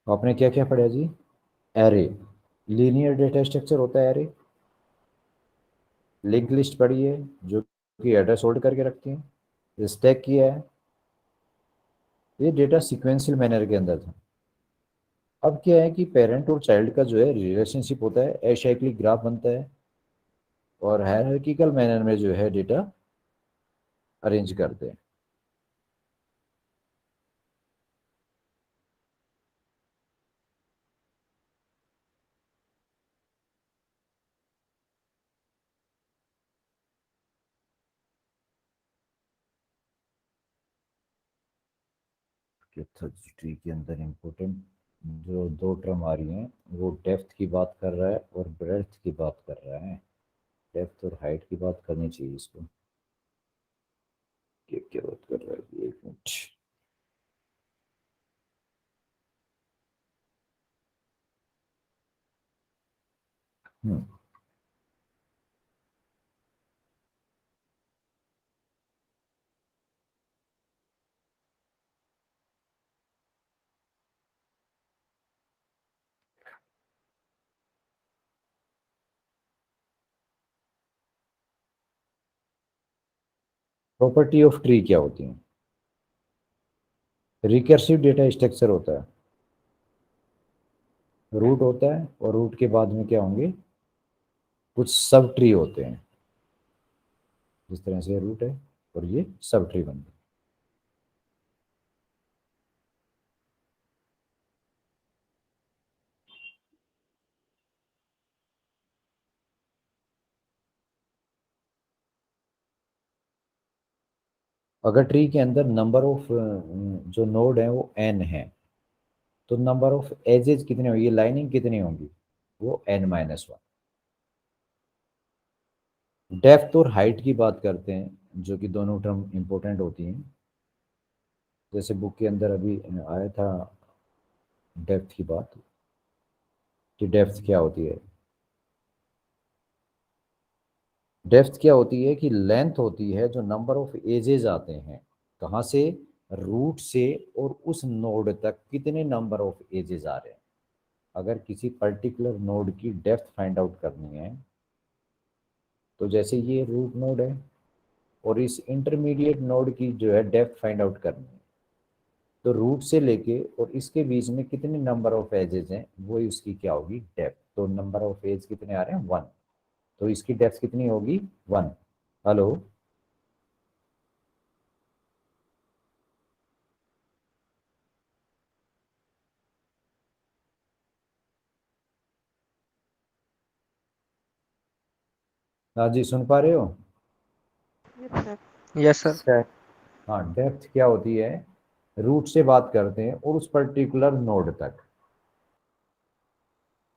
[SPEAKER 1] आपने क्या क्या पढ़ा जी? एरे, लीनियर डेटा स्ट्रक्चर होता है एरे। लिंक लिस्ट पढ़ी है जो कि एड्रेस होल्ड करके रखती है। स्टैक किया है, ये डेटा सीक्वेंशियल मैनर के अंदर था। अब क्या है कि पेरेंट और चाइल्ड का जो है रिलेशनशिप होता है, एसाइक्लिक ग्राफ बनता है और हायरार्किकल मैनर में जो है डेटा अरेंज करते हैं। ट्री के अंदर इम्पोर्टेंट जो दो टर्म आ रही हैं, वो डेप्थ की बात कर रहा है और ब्रेड्थ की बात कर रहा है। डेप्थ और हाइट की बात करनी चाहिए इसको। क्या क्या बात कर रहा है, एक मिनट। प्रॉपर्टी ऑफ ट्री क्या होती है? रिकर्सिव डेटा स्ट्रक्चर होता है, रूट होता है और रूट के बाद में क्या होंगे, कुछ सब ट्री होते हैं। जिस तरह से रूट है और ये सब ट्री बन गए। अगर ट्री के अंदर नंबर ऑफ जो नोड है वो n है, तो नंबर ऑफ एजेस कितने होंगे, लाइनिंग कितनी होंगी, वो n-1। डेप्थ और हाइट की बात करते हैं, जो कि दोनों टर्म इंपॉर्टेंट होती हैं। जैसे बुक के अंदर अभी आया था डेप्थ की बात, कि डेप्थ क्या होती है। डेप्थ क्या होती है कि लेंथ होती है जो नंबर ऑफ एजेस आते हैं, कहाँ से, रूट से, और उस नोड तक कितने नंबर ऑफ एजेस आ रहे हैं। अगर किसी पर्टिकुलर नोड की डेप्थ फाइंड आउट करनी है, तो जैसे ये रूट नोड है और इस इंटरमीडिएट नोड की जो है डेप्थ फाइंड आउट करनी है, तो रूट से लेके और इसके बीच में कितने नंबर ऑफ एजेस हैं, वो उसकी क्या होगी, डेप्थ। तो नंबर ऑफ एज कितने आ रहे हैं, 1, तो इसकी डेप्थ कितनी होगी, 1। हेलो, हाँ जी, सुन पा रहे हो?
[SPEAKER 4] Yes sir.
[SPEAKER 5] सर
[SPEAKER 1] हाँ, डेप्थ क्या होती है, रूट से बात करते हैं और उस पर्टिकुलर नोड तक।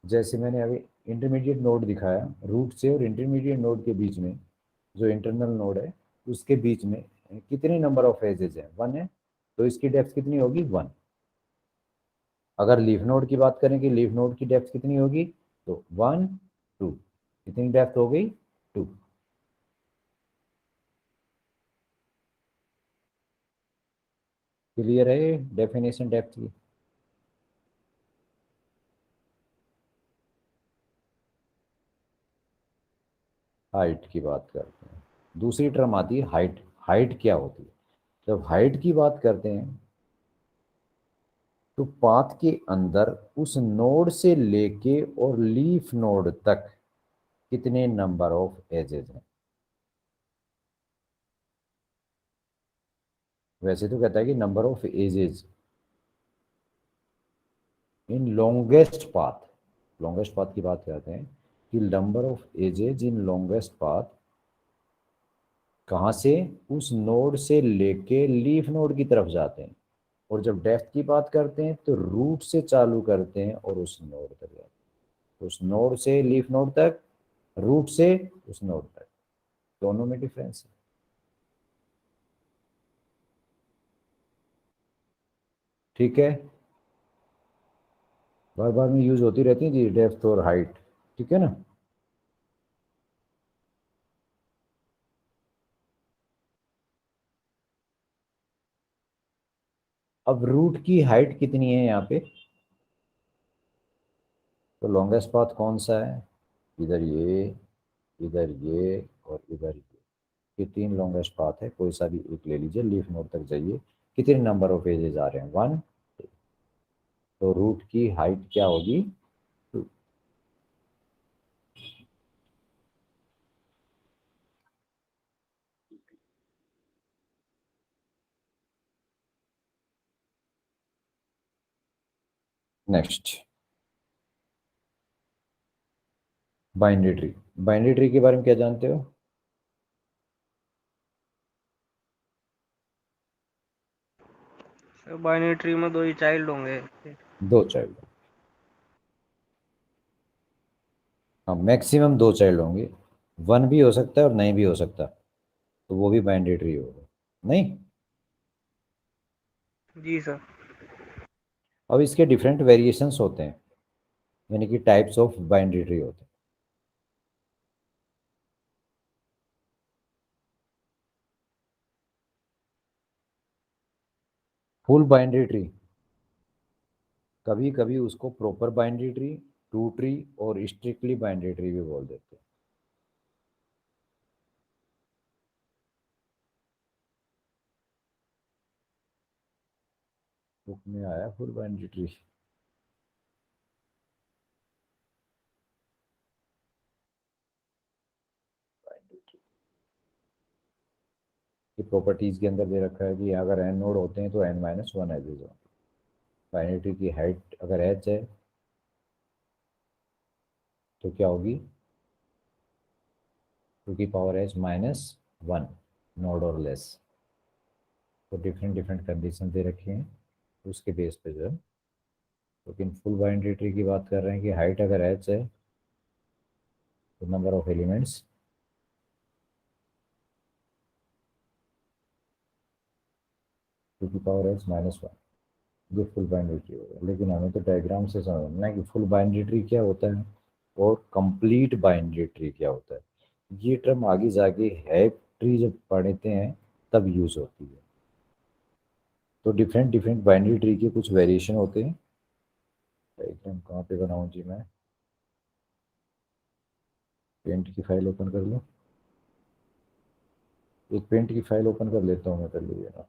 [SPEAKER 1] जैसे मैंने अभी इंटरमीडिएट नोड दिखाया, रूट से और इंटरमीडिएट नोड के बीच में जो इंटरनल नोड है, उसके बीच में कितने नंबर ऑफ एजेस है, 1 है, तो इसकी डेप्थ कितनी होगी, 1। अगर लीफ नोड की बात करें कि लीफ नोड की डेप्थ कितनी होगी, तो 1 2, कितनी डेप्थ हो गई, 2। क्लियर है डेफिनेशन डेप्थ की? हाइट की बात करते हैं, दूसरी टर्म आती है हाइट। हाइट क्या होती है, जब हाइट की बात करते हैं तो पाथ के अंदर उस नोड से लेके और लीफ नोड तक कितने नंबर ऑफ एजेस हैं। वैसे तो कहता है कि number of edges in longest path, longest path की बात करते हैं कि number of edges in longest path कहाँ से, उस नोड से लेके लीफ नोड की तरफ जाते हैं, और जब डेप्थ की बात करते हैं तो रूट से चालू करते हैं और उस नोड तक जाते हैं। उस नोड से लीफ नोड तक, रूट से उस नोड तक, दोनों में डिफरेंस है। ठीक है, बार बार में यूज होती रहती है जी डेप्थ और हाइट, ठीक है ना। अब रूट की हाइट कितनी है यहाँ पे, तो लॉन्गेस्ट पाथ कौन सा है, इधर ये, इधर ये और इधर ये 3 लॉन्गेस्ट पाथ है, कोई सा भी एक ले लीजिए, लीफ नोड तक जाइए। कितने नंबर ऑफ एजेस आ रहे हैं, 1, तो रूट की हाइट क्या होगी, 2। Next, binary tree. Binary tree के बारे में क्या जानते हो,
[SPEAKER 4] बाइनरी ट्री में 2 ही चाइल्ड होंगे।
[SPEAKER 1] 2 चाइल्ड, हाँ मैक्सिमम 2 चाइल्ड होंगे, 1 भी हो सकता है और नहीं भी हो सकता, तो वो भी बाइनरी ट्री होगा, नहीं।
[SPEAKER 4] जी सर।
[SPEAKER 1] अब इसके डिफरेंट वेरिएशंस होते हैं, यानी कि टाइप्स ऑफ बाइनरी ट्री होते हैं। फुल बाइनरी ट्री, कभी कभी उसको proper binary tree, two tree और स्ट्रिक्टली बाइनरी ट्री भी बोल देते हैं। बुक में आया फुल बाइनरी ट्री। की प्रॉपर्टीज के अंदर दे रखा है कि अगर एन नोड होते हैं तो n-1 एजेस हो। बाइनरी ट्री की हाइट अगर h है तो क्या होगी, 2 की पावर h -1 नोड और लेस। तो डिफरेंट डिफरेंट कंडीशन दे रखी हैं, उसके बेस पे जो है, लेकिन फुल बाइनरी ट्री की बात कर रहे हैं कि हाइट अगर h है तो नंबर ऑफ एलिमेंट्स 2 की पावर h -1, ये फुल बाइनरी ट्री होगा। लेकिन हमें तो डायग्राम से समझना है कि फुल बाइनरी ट्री क्या होता है और कंप्लीट बाइनरी ट्री क्या होता है। ये टर्म आगे जाके हैप ट्री जब पढ़ते हैं तब यूज होती है। तो डिफरेंट डिफरेंट बाइनरी ट्री के कुछ वेरिएशन होते हैं। डायग्राम कहाँ पे बनाऊं जी मैं, पेंट की फाइल ओपन कर लूँ, एक पेंट की फाइल ओपन कर लेता हूँ मैं, कर लीजिए ना।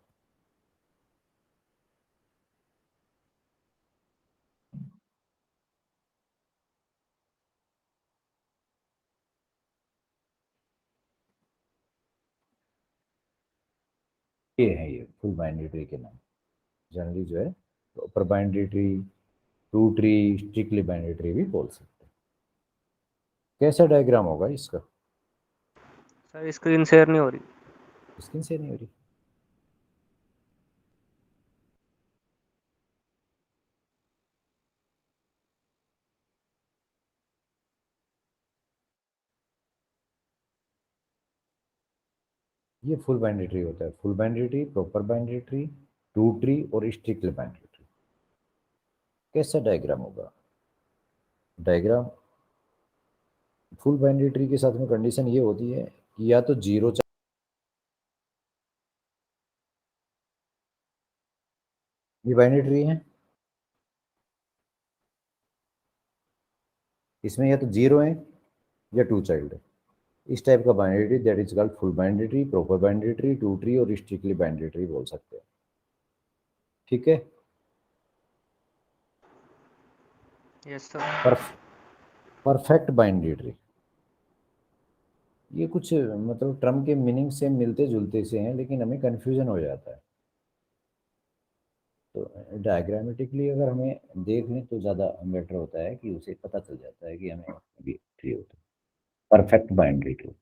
[SPEAKER 1] ये है, ये फुल बाइनरी ट्री के नाम जनरली जो है proper binary tree, two tree, strictly binary tree भी बोल सकते हैं। कैसा डायग्राम होगा इसका,
[SPEAKER 4] सर स्क्रीन शेयर नहीं हो रही।
[SPEAKER 1] स्क्रीन से नहीं हो रही, ये फुल बाइनरी ट्री होता है। Full binary tree, proper binary tree, two tree और स्ट्रिक्टली बाइनरी ट्री। कैसा डायग्राम होगा, डायग्राम फुल बाइनरी ट्री के साथ में कंडीशन ये होती है कि या तो जीरो, ये बाइनरी ट्री है, इसमें या तो जीरो है या 2 चाइल्ड है। इस टाइप का binary tree that is called full binary tree, proper binary tree, two tree और स्ट्रिक्टली बाइनरी ट्री बोल सकते हैं। ठीक है,
[SPEAKER 4] yes sir.
[SPEAKER 1] Perfect binary tree, ये कुछ मतलब टर्म के मीनिंग से मिलते जुलते से हैं, लेकिन हमें कंफ्यूजन हो जाता है। तो डायग्रामेटिकली अगर हमें देख लें तो ज़्यादा बेटर होता है कि उसे पता चल जाता है कि हमें ये ट्री होता है, परफेक्ट बाइनरी ट्री।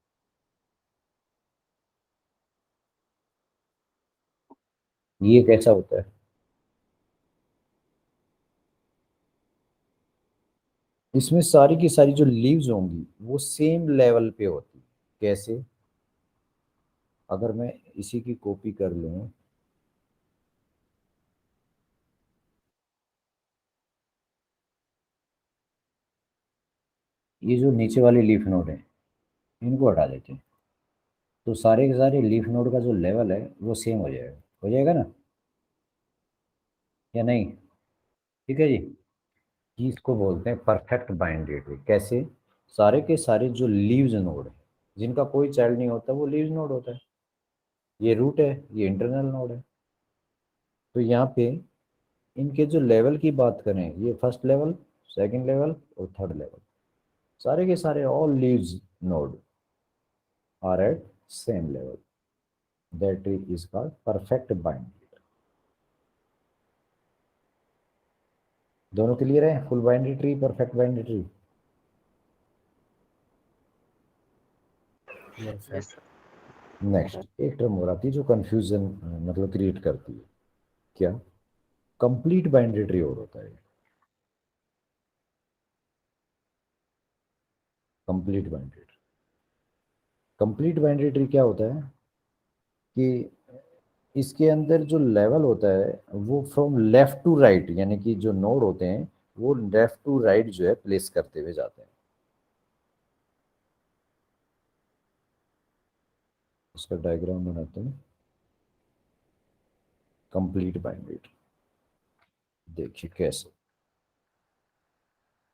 [SPEAKER 1] ये कैसा होता है? इसमें सारी की सारी जो लीव्स होंगी वो सेम लेवल पे होती। कैसे? अगर मैं इसी की कॉपी कर लूँ, ये जो नीचे वाले लीफ नोड हैं इनको हटा देते हैं, तो सारे के सारे लीफ नोड का जो लेवल है वो सेम हो जाएगा ना, या नहीं? ठीक है जी। इसको बोलते हैं परफेक्ट बाइनरी ट्री। कैसे? सारे के सारे जो लीव्स नोड है जिनका कोई चाइल्ड नहीं होता वो लीव्स नोड होता है। ये रूट है, ये इंटरनल नोड है। तो यहाँ पे इनके जो लेवल की बात करें, ये फर्स्ट लेवल, सेकंड लेवल और थर्ड लेवल, सारे के सारे all leaves node are at same level. That tree is called perfect binary. दोनों क्लियर है? Full binary tree, perfect binary tree.
[SPEAKER 5] Yes
[SPEAKER 4] yes
[SPEAKER 5] sir.
[SPEAKER 4] Sir.
[SPEAKER 1] Next एक term और आती है जो कंफ्यूजन मतलब क्रिएट करती है। क्या? कंप्लीट बाइनरी ट्री और होता है। Complete binary tree, complete binary tree क्या होता है कि इसके अंदर जो लेवल होता है वो फ्रॉम लेफ्ट टू राइट, यानी कि जो नोड होते हैं वो लेफ्ट टू राइट जो है प्लेस करते हुए जाते हैं। इसका डायग्राम बनाते हैं। कंप्लीट बाइनरी ट्री देखिए कैसे।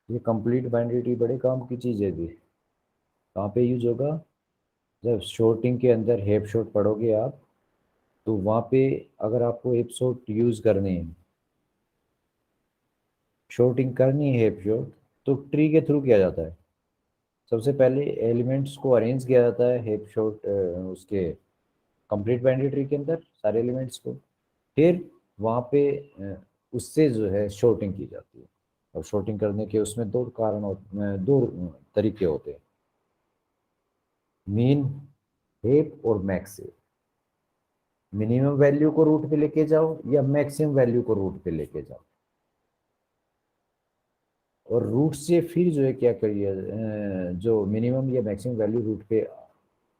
[SPEAKER 1] ये कंप्लीट बाइनरी ट्री बड़े काम की चीज है जी। कहाँ पे यूज होगा? जब शॉर्टिंग के अंदर हेप शॉर्ट पढ़ोगे आप, तो वहाँ पे अगर आपको हेप शॉर्ट यूज करनी है, शॉर्टिंग करनी है हेप शॉर्ट, तो ट्री के थ्रू किया जाता है। सबसे पहले एलिमेंट्स को अरेंज किया जाता है हेप शॉर्ट उसके कंप्लीट बाइनरी ट्री के अंदर, सारे एलिमेंट्स को। फिर वहाँ पे उससे जो है शॉर्टिंग की जाती है। और शॉर्टिंग करने के उसमें दो कारण दो तरीके होते हैं, मीन हेप और मैक्स हेप। मिनिमम वैल्यू को रूट पे लेके जाओ या मैक्सिमम वैल्यू को रूट पे लेके जाओ, और रूट से फिर जो है क्या करिए, जो मिनिमम या मैक्सिमम वैल्यू रूट पे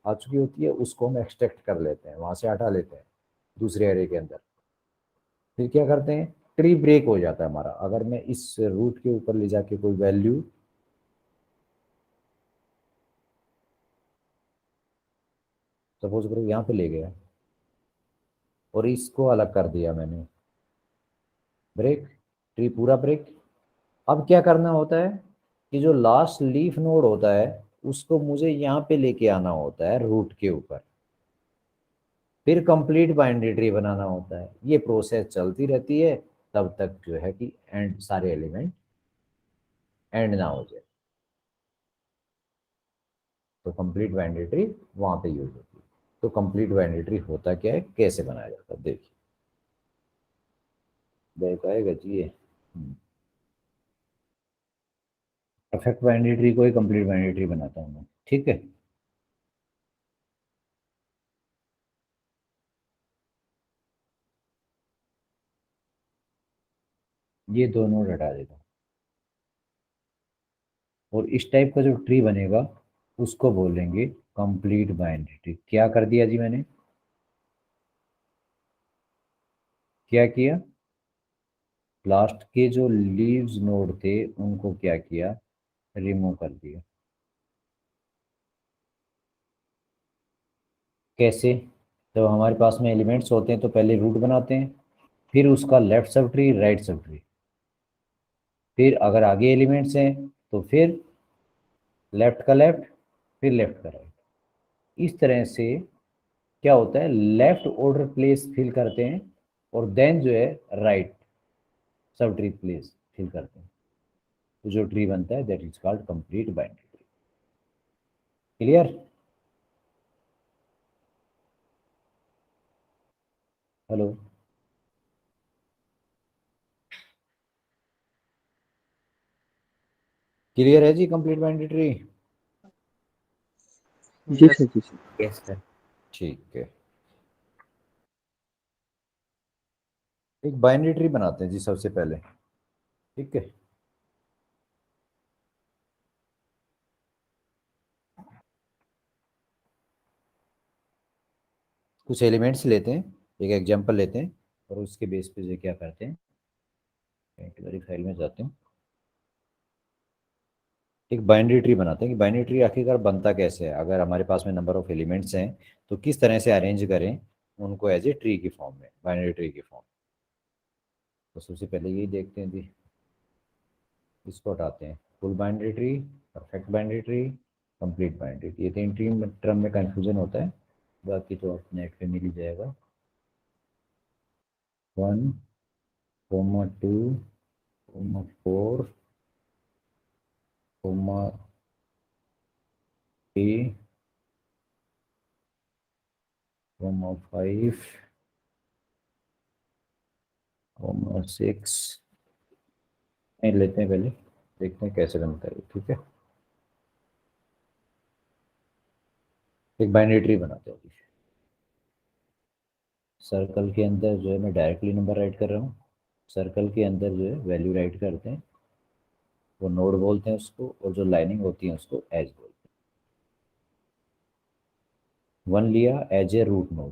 [SPEAKER 1] आ चुकी होती है उसको हम एक्सट्रैक्ट कर लेते हैं, वहां से हटा लेते हैं दूसरे एरे के अंदर। फिर क्या करते हैं, ट्री ब्रेक हो जाता है हमारा। अगर मैं इस रूट के ऊपर ले जाके कोई वैल्यू, सपोज करो यहाँ पे ले गया और इसको अलग कर दिया मैंने, ब्रेक, ट्री पूरा ब्रेक। अब क्या करना होता है कि जो लास्ट लीफ नोड होता है उसको मुझे यहाँ पे लेके आना होता है रूट के ऊपर, फिर कंप्लीट बाइनरी ट्री बनाना होता है। ये प्रोसेस चलती रहती है तब तक जो है कि एंड सारे एलिमेंट एंड ना हो जाए। तो कंप्लीट बाइनरी ट्री वहां पे यूज होती है। तो कंप्लीट बाइनरी ट्री होता क्या है, कैसे बनाया जाता है, देखिए। बताएगा जी ये। परफेक्ट बाइनरी ट्री को ही कंप्लीट बाइनरी ट्री बनाता हूँ मैं, ठीक है। ये दोनों हटा देता हूँ और इस टाइप का जो ट्री बनेगा उसको बोलेंगे कंप्लीट बाइनरी ट्री। क्या कर दिया जी मैंने? क्या किया? लास्ट के जो लीव्स नोड थे उनको क्या किया, रिमूव कर दिया। कैसे? तो हमारे पास में एलिमेंट्स होते हैं तो पहले रूट बनाते हैं, फिर उसका left sub tree, right sub tree, फिर अगर आगे एलिमेंट्स हैं तो फिर लेफ्ट का लेफ्ट, फिर लेफ्ट का राइट। इस तरह से क्या होता है, लेफ्ट ऑर्डर प्लेस फिल करते हैं और देन जो है right sub tree place fill करते हैं। तो जो ट्री बनता है that is called complete binary tree. Clear? Hello? Clear है जी कंप्लीट बाइनरी ट्री?
[SPEAKER 2] जी सर, जी सर।
[SPEAKER 5] Yes sir.
[SPEAKER 1] ठीक है, एक बाइनरी ट्री बनाते हैं जी सबसे पहले। ठीक है, कुछ एलिमेंट्स लेते हैं, एक एग्जांपल लेते हैं और उसके बेस पे जो क्या करते हैं, वाली फाइल में जाते हैं, एक बाइनरी ट्री बनाते हैं कि बाइनरी ट्री आखिरकार बनता कैसे है। अगर हमारे पास में नंबर ऑफ एलिमेंट्स हैं तो किस तरह से अरेंज करें उनको एज ए ट्री की फॉर्म में, बाइनरी ट्री की फॉर्म। तो सबसे पहले यही देखते हैं जी, इसको हटाते हैं। Full binary tree, perfect binary tree, complete binary tree, ये तीन ट्री टर्म में कंफ्यूजन होता है, बाकी तो आप नेट पे मिल ही जाएगा। 1, 2, 4, 3, 5, 6 लेते हैं, पहले देखते हैं कैसे बनता है। ठीक है, एक बाइनरी ट्री बनाते हैं। सर्कल के अंदर जो है मैं डायरेक्टली नंबर राइट कर रहा हूँ, सर्कल के अंदर जो है वैल्यू राइट करते हैं, वो नोड बोलते हैं उसको, और जो लाइनिंग होती है उसको एज बोलते हैं। 1 लिया as a root node.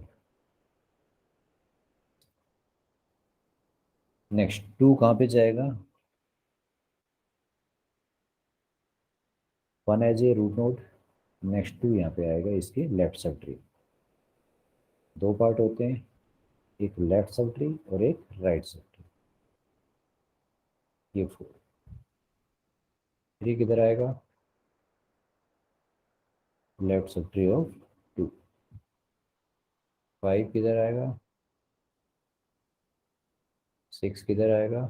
[SPEAKER 1] Next 2 कहाँ पे जाएगा? 1 as a root node, next 2 यहाँ पे आएगा इसके लेफ्ट सब ट्री। 2 पार्ट होते हैं, एक लेफ्ट सब ट्री और एक राइट सब ट्री। ये 4, 3 किधर आएगा? Left sub tree of 2। 5 किधर आएगा? 6 किधर आएगा?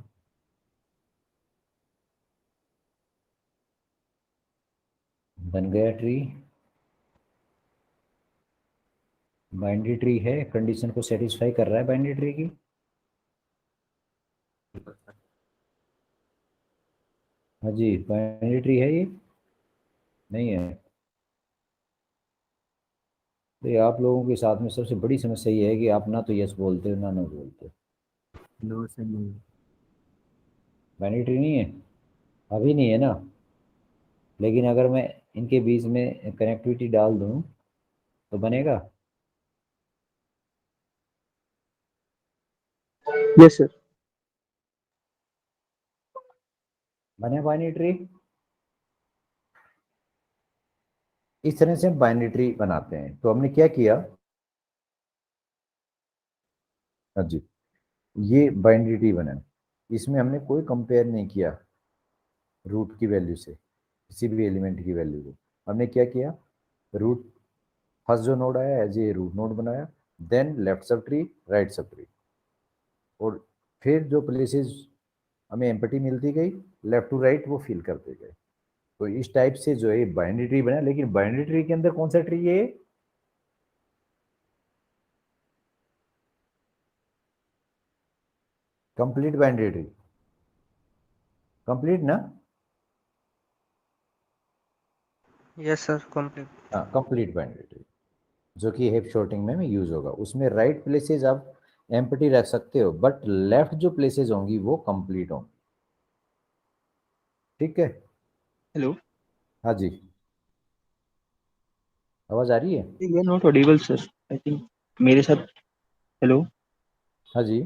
[SPEAKER 1] बन गया ट्री। बाइनरी ट्री है, कंडीशन को सेटिस्फाई कर रहा है बाइनरी ट्री की। हाँ जी, बाइनरी ट्री है ये, नहीं है? तो ये आप लोगों के साथ में सबसे बड़ी समस्या ये है कि आप ना तो यस बोलते हो ना नो बोलते हो।
[SPEAKER 5] नो सर, नहीं।
[SPEAKER 1] बाइनरी ट्री नहीं है, अभी नहीं है ना, लेकिन अगर मैं इनके बीच में कनेक्टिविटी डाल दूं तो बनेगा।
[SPEAKER 2] Yes sir.
[SPEAKER 1] बने बाइनरी ट्री? इस तरह से हम बाइनरी ट्री बनाते हैं। तो हमने क्या किया, हाँ जी, ये बाइनरी ट्री बना, इसमें हमने कोई कंपेयर नहीं किया रूट की वैल्यू से, किसी भी एलिमेंट की वैल्यू को। हमने क्या किया, रूट फर्स्ट जो नोड आया एज ए रूट नोड बनाया, then left sub tree, right sub tree, और फिर जो प्लेसेस हमें एम्पटी मिलती गई लेफ्ट टू राइट वो फिल करते गए। तो इस टाइप से जो है बाइनरी ट्री बना। लेकिन बाइनरी ट्री के अंदर कौन सा ट्री है? कंप्लीट बाइनरी ट्री, कंप्लीट ना?
[SPEAKER 4] Yes sir, complete.
[SPEAKER 1] हाँ, कंप्लीट बाइनरी ट्री, जो कि हेप शॉर्टिंग में यूज होगा। उसमें राइट प्लेसेस आप एम्पटी रख सकते हो, बट लेफ्ट जो प्लेसेस होंगी वो कंप्लीट होंगी। ठीक है,
[SPEAKER 2] हेलो।
[SPEAKER 1] हाँ जी, आवाज आ रही है?
[SPEAKER 2] You are not audible sir, I think मेरे साथ। हेलो।
[SPEAKER 1] हाँ जी,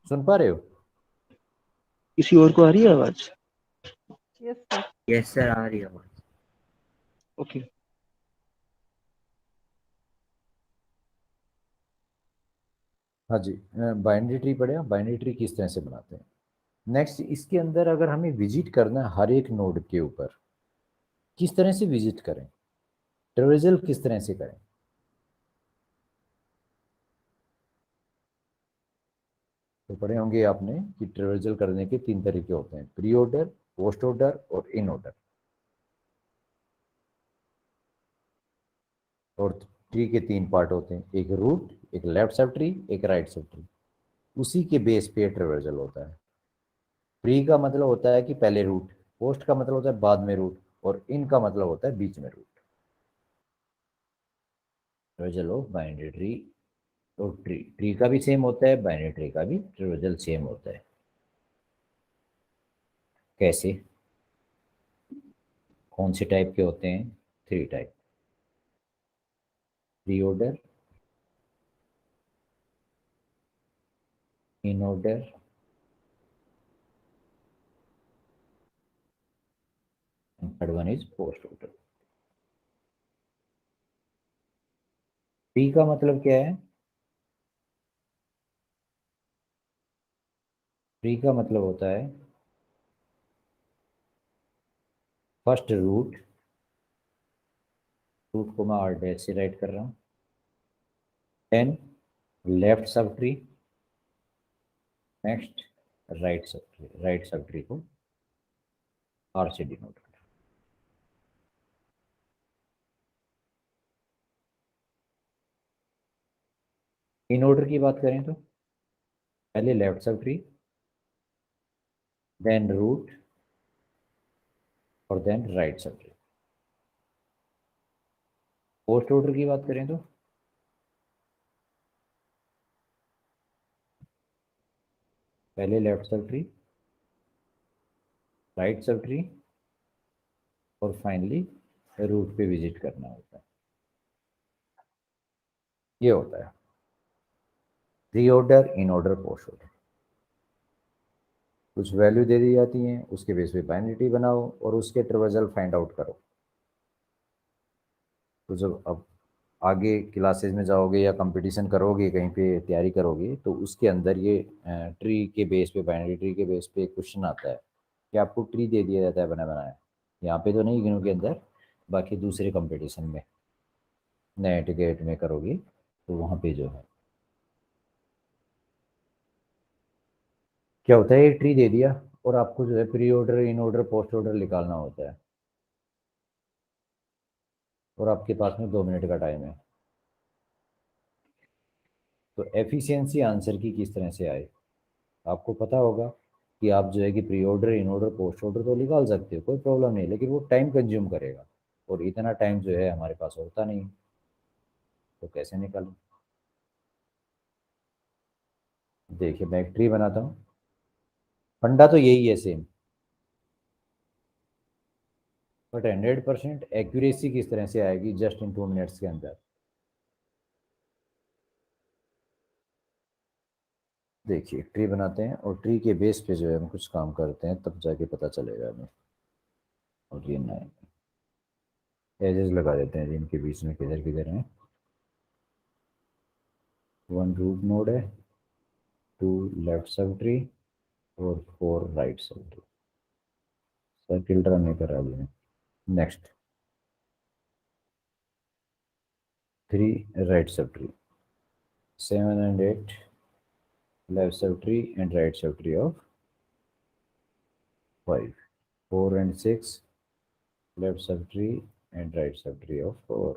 [SPEAKER 1] सुन पा रहे हो?
[SPEAKER 2] किसी और को आ रही है आवाज?
[SPEAKER 6] Yes sir.
[SPEAKER 5] यस सर, आ रही है आवाज।
[SPEAKER 2] ओके।
[SPEAKER 1] हाँ जी, बाइनरी ट्री पढ़े, बाइनरी ट्री किस तरह से बनाते हैं। नेक्स्ट, इसके अंदर अगर हमें विजिट करना है हर एक नोड के ऊपर, किस तरह से विजिट करें, ट्रेवर्सल किस तरह से करें। तो पढ़े होंगे आपने कि ट्रेवर्सल करने के 3 तरीके होते हैं, प्री ऑर्डर, पोस्ट ऑर्डर और इन ऑर्डर। और ट्री के 3 पार्ट होते हैं, एक रूट, एक लेफ्ट सब ट्री, एक राइट सब ट्री। उसी के बेस पे ट्रेवर्सल होता है। प्री का मतलब होता है कि पहले रूट, पोस्ट का मतलब होता है बाद में रूट, और इन का मतलब होता है बीच में रूट। ट्रिविजल ऑफ बाइनरी ट्री, तो ट्री का भी सेम होता है, बाइनरी ट्री का भी ट्रिविजल सेम होता है। कैसे, कौन से टाइप के होते हैं? 3 type, pre order, in order, third one is post order. Pre का मतलब क्या है? प्री का मतलब होता है फर्स्ट रूट, रूट को मैं आर डैश से राइट कर रहा हूँ, then left sub tree, next right sub tree, right sub tree को आर से डिनोट कर। इन ऑर्डर की बात करें तो पहले left sub tree, then root, और then right sub tree. Post order की बात करें तो पहले left sub tree, right sub tree, और फाइनली रूट पे विजिट करना होता है। ये होता है preorder, in order, post order. कुछ वैल्यू दे दी जाती हैं, उसके बेस पे बाइनरी ट्री बनाओ और उसके ट्रिविजल फाइंड आउट करो। तो जब अब आगे क्लासेस में जाओगे या कंपटीशन करोगे, कहीं पे तैयारी करोगे, तो उसके अंदर ये ट्री के बेस पे, बाइनरी ट्री के बेस पे क्वेश्चन आता है कि आपको ट्री दे दिया जाता है बना बनाया। यहाँ पे तो नहीं गिनों के अंदर, बाकी दूसरे कंपटीशन में नेट गेट में करोगे तो वहाँ पे जो है क्या होता है, एक ट्री दे दिया और आपको जो है प्री ऑर्डर, इन ऑर्डर, पोस्ट ऑर्डर निकालना होता है, और आपके पास में 2 मिनट का टाइम है। तो एफिशिएंसी आंसर की किस तरह से आए, आपको पता होगा कि आप जो है कि प्री ऑर्डर, इन ऑर्डर, पोस्ट ऑर्डर तो निकाल सकते हो, कोई प्रॉब्लम नहीं, लेकिन वो टाइम कंज्यूम करेगा, और इतना टाइम जो है हमारे पास होता नहीं, तो कैसे निकालें? देखिए मैं एक ट्री बनाता हूँ, फंडा तो यही है सेम, बट 100% एक्यूरेसी किस तरह से आएगी जस्ट इन 2 मिनट्स के अंदर। देखिए ट्री बनाते हैं और ट्री के बेस पे जो है हम कुछ काम करते हैं, तब जाके पता चलेगा हमें। और ये नए एजेस लगा देते हैं जिनके बीच में किधर किधर है। 1 रूट नोड है, 2 लेफ्ट सब ट्री, और 4 right sub tree. Circle draw नहीं कर रहा अभी मैं। Next 3 right sub tree, 7 and 8 left subtree and right subtree of 5, 4 and 6 left subtree and right subtree of 4,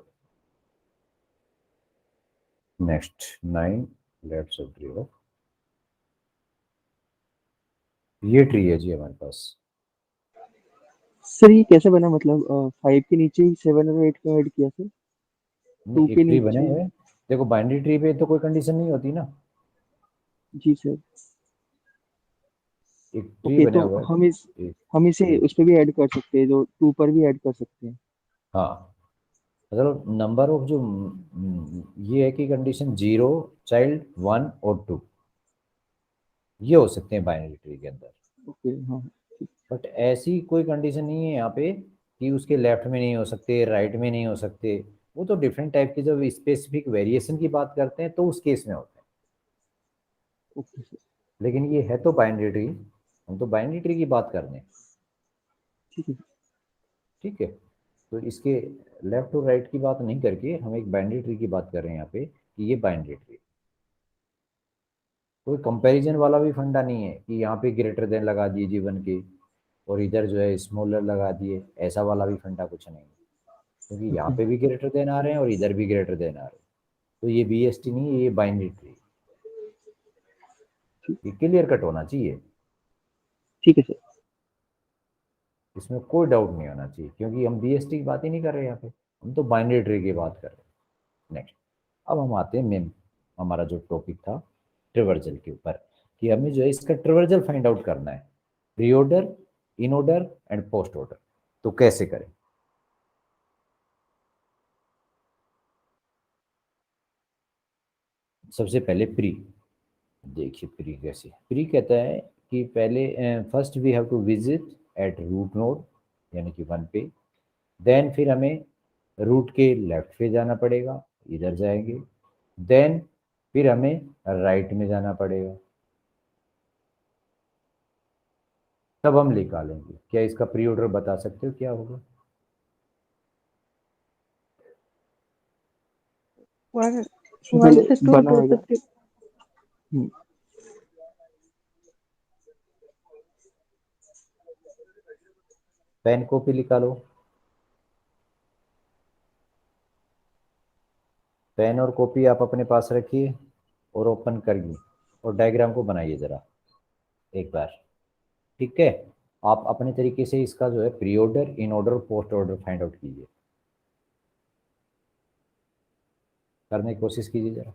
[SPEAKER 1] next 9 left subtree of, ये tree है जी हमारे पास।
[SPEAKER 2] Sir ये कैसे बना, मतलब 5 के नीचे ही 7 और 8 को ऐड किया सर? 2
[SPEAKER 1] एक
[SPEAKER 2] के
[SPEAKER 1] ट्री बने
[SPEAKER 2] नीचे?
[SPEAKER 1] हुए हैं, देखो बाइनरी ट्री पे तो कोई कंडीशन नहीं होती ना,
[SPEAKER 2] जी सर।
[SPEAKER 1] एक ट्री
[SPEAKER 2] ओके,
[SPEAKER 1] बना
[SPEAKER 2] तो
[SPEAKER 1] हुआ है।
[SPEAKER 2] हम इसे उस पर भी ऐड कर सकते हैं, जो 2 पर भी ऐड कर सकते हैं।
[SPEAKER 1] हाँ, मतलब नंबर ऑफ जो ये है कि कंडीशन 0, चाइल्ड 1 और 2, ये हो सकते हैं बाइनरी ट्री के अंदर।
[SPEAKER 2] ओके हाँ।
[SPEAKER 1] बट ऐसी कोई कंडीशन नहीं है यहाँ पे कि उसके लेफ्ट में नहीं हो सकते, राइट में नहीं हो सकते। वो तो डिफरेंट टाइप के जब स्पेसिफिक वेरिएशन की बात करते हैं तो उस केस में होते हैं,
[SPEAKER 2] ओके सर।
[SPEAKER 1] लेकिन ये है तो बाइनरी ट्री, हम तो बाइनरी ट्री की बात कर रहे हैं।
[SPEAKER 2] ठीक है।
[SPEAKER 1] ठीक है, तो इसके लेफ्ट और राइट की बात नहीं करके हम एक बाइनरी ट्री की बात कर रहे हैं यहाँ पे कि ये बाइनरी ट्री। कोई कंपैरिजन वाला भी फंडा नहीं है कि यहाँ पे ग्रेटर देन लगा दिए जीवन के और इधर जो है स्मॉलर लगा दिए, ऐसा वाला भी फंडा कुछ नहीं है, क्योंकि यहाँ
[SPEAKER 2] ओके।
[SPEAKER 1] पे भी ग्रेटर देन आ रहे हैं और इधर भी ग्रेटर देन आ रहे हैं। तो ये बीएसटी नहीं है, ये बाइनरी ट्री, ये क्लियर कट होना चाहिए।
[SPEAKER 2] ठीक है सर।
[SPEAKER 1] इसमें कोई डाउट नहीं होना चाहिए, क्योंकि हम बीएसटी की बात ही नहीं कर रहे यहाँ पे, हम तो बाइनरी ट्री की बात कर रहे हैं। नेक्स्ट, अब हम आते हैं मेन, हमारा जो टॉपिक था ट्रिवर्जल के ऊपर, कि हमें जो है इसका ट्रिवर्जल फाइंड आउट करना है, pre order, in order and post order. तो कैसे करें? सबसे पहले प्री, देखिए प्री कैसे, प्री कहता है कि पहले first we have to visit at root node, यानी कि 1 पे, देन फिर हमें रूट के लेफ्ट पे जाना पड़ेगा, इधर जाएंगे, देन फिर हमें राइट में जाना पड़ेगा, तब हम निकालेंगे। क्या इसका प्री ऑर्डर बता सकते हो क्या होगा?
[SPEAKER 6] वन
[SPEAKER 2] सर
[SPEAKER 6] वन
[SPEAKER 2] पहले
[SPEAKER 6] से टू
[SPEAKER 2] बना
[SPEAKER 6] टू
[SPEAKER 2] होगा।
[SPEAKER 6] से थ्री।
[SPEAKER 2] हम्म,
[SPEAKER 1] पेन कॉपी निकालो, पेन और कॉपी आप अपने पास रखिए और ओपन करिए और डायग्राम को बनाइए ज़रा एक बार, ठीक है? आप अपने तरीके से इसका जो है प्री ऑर्डर, इन order, post order find out कीजिए, करने की कोशिश कीजिए ज़रा।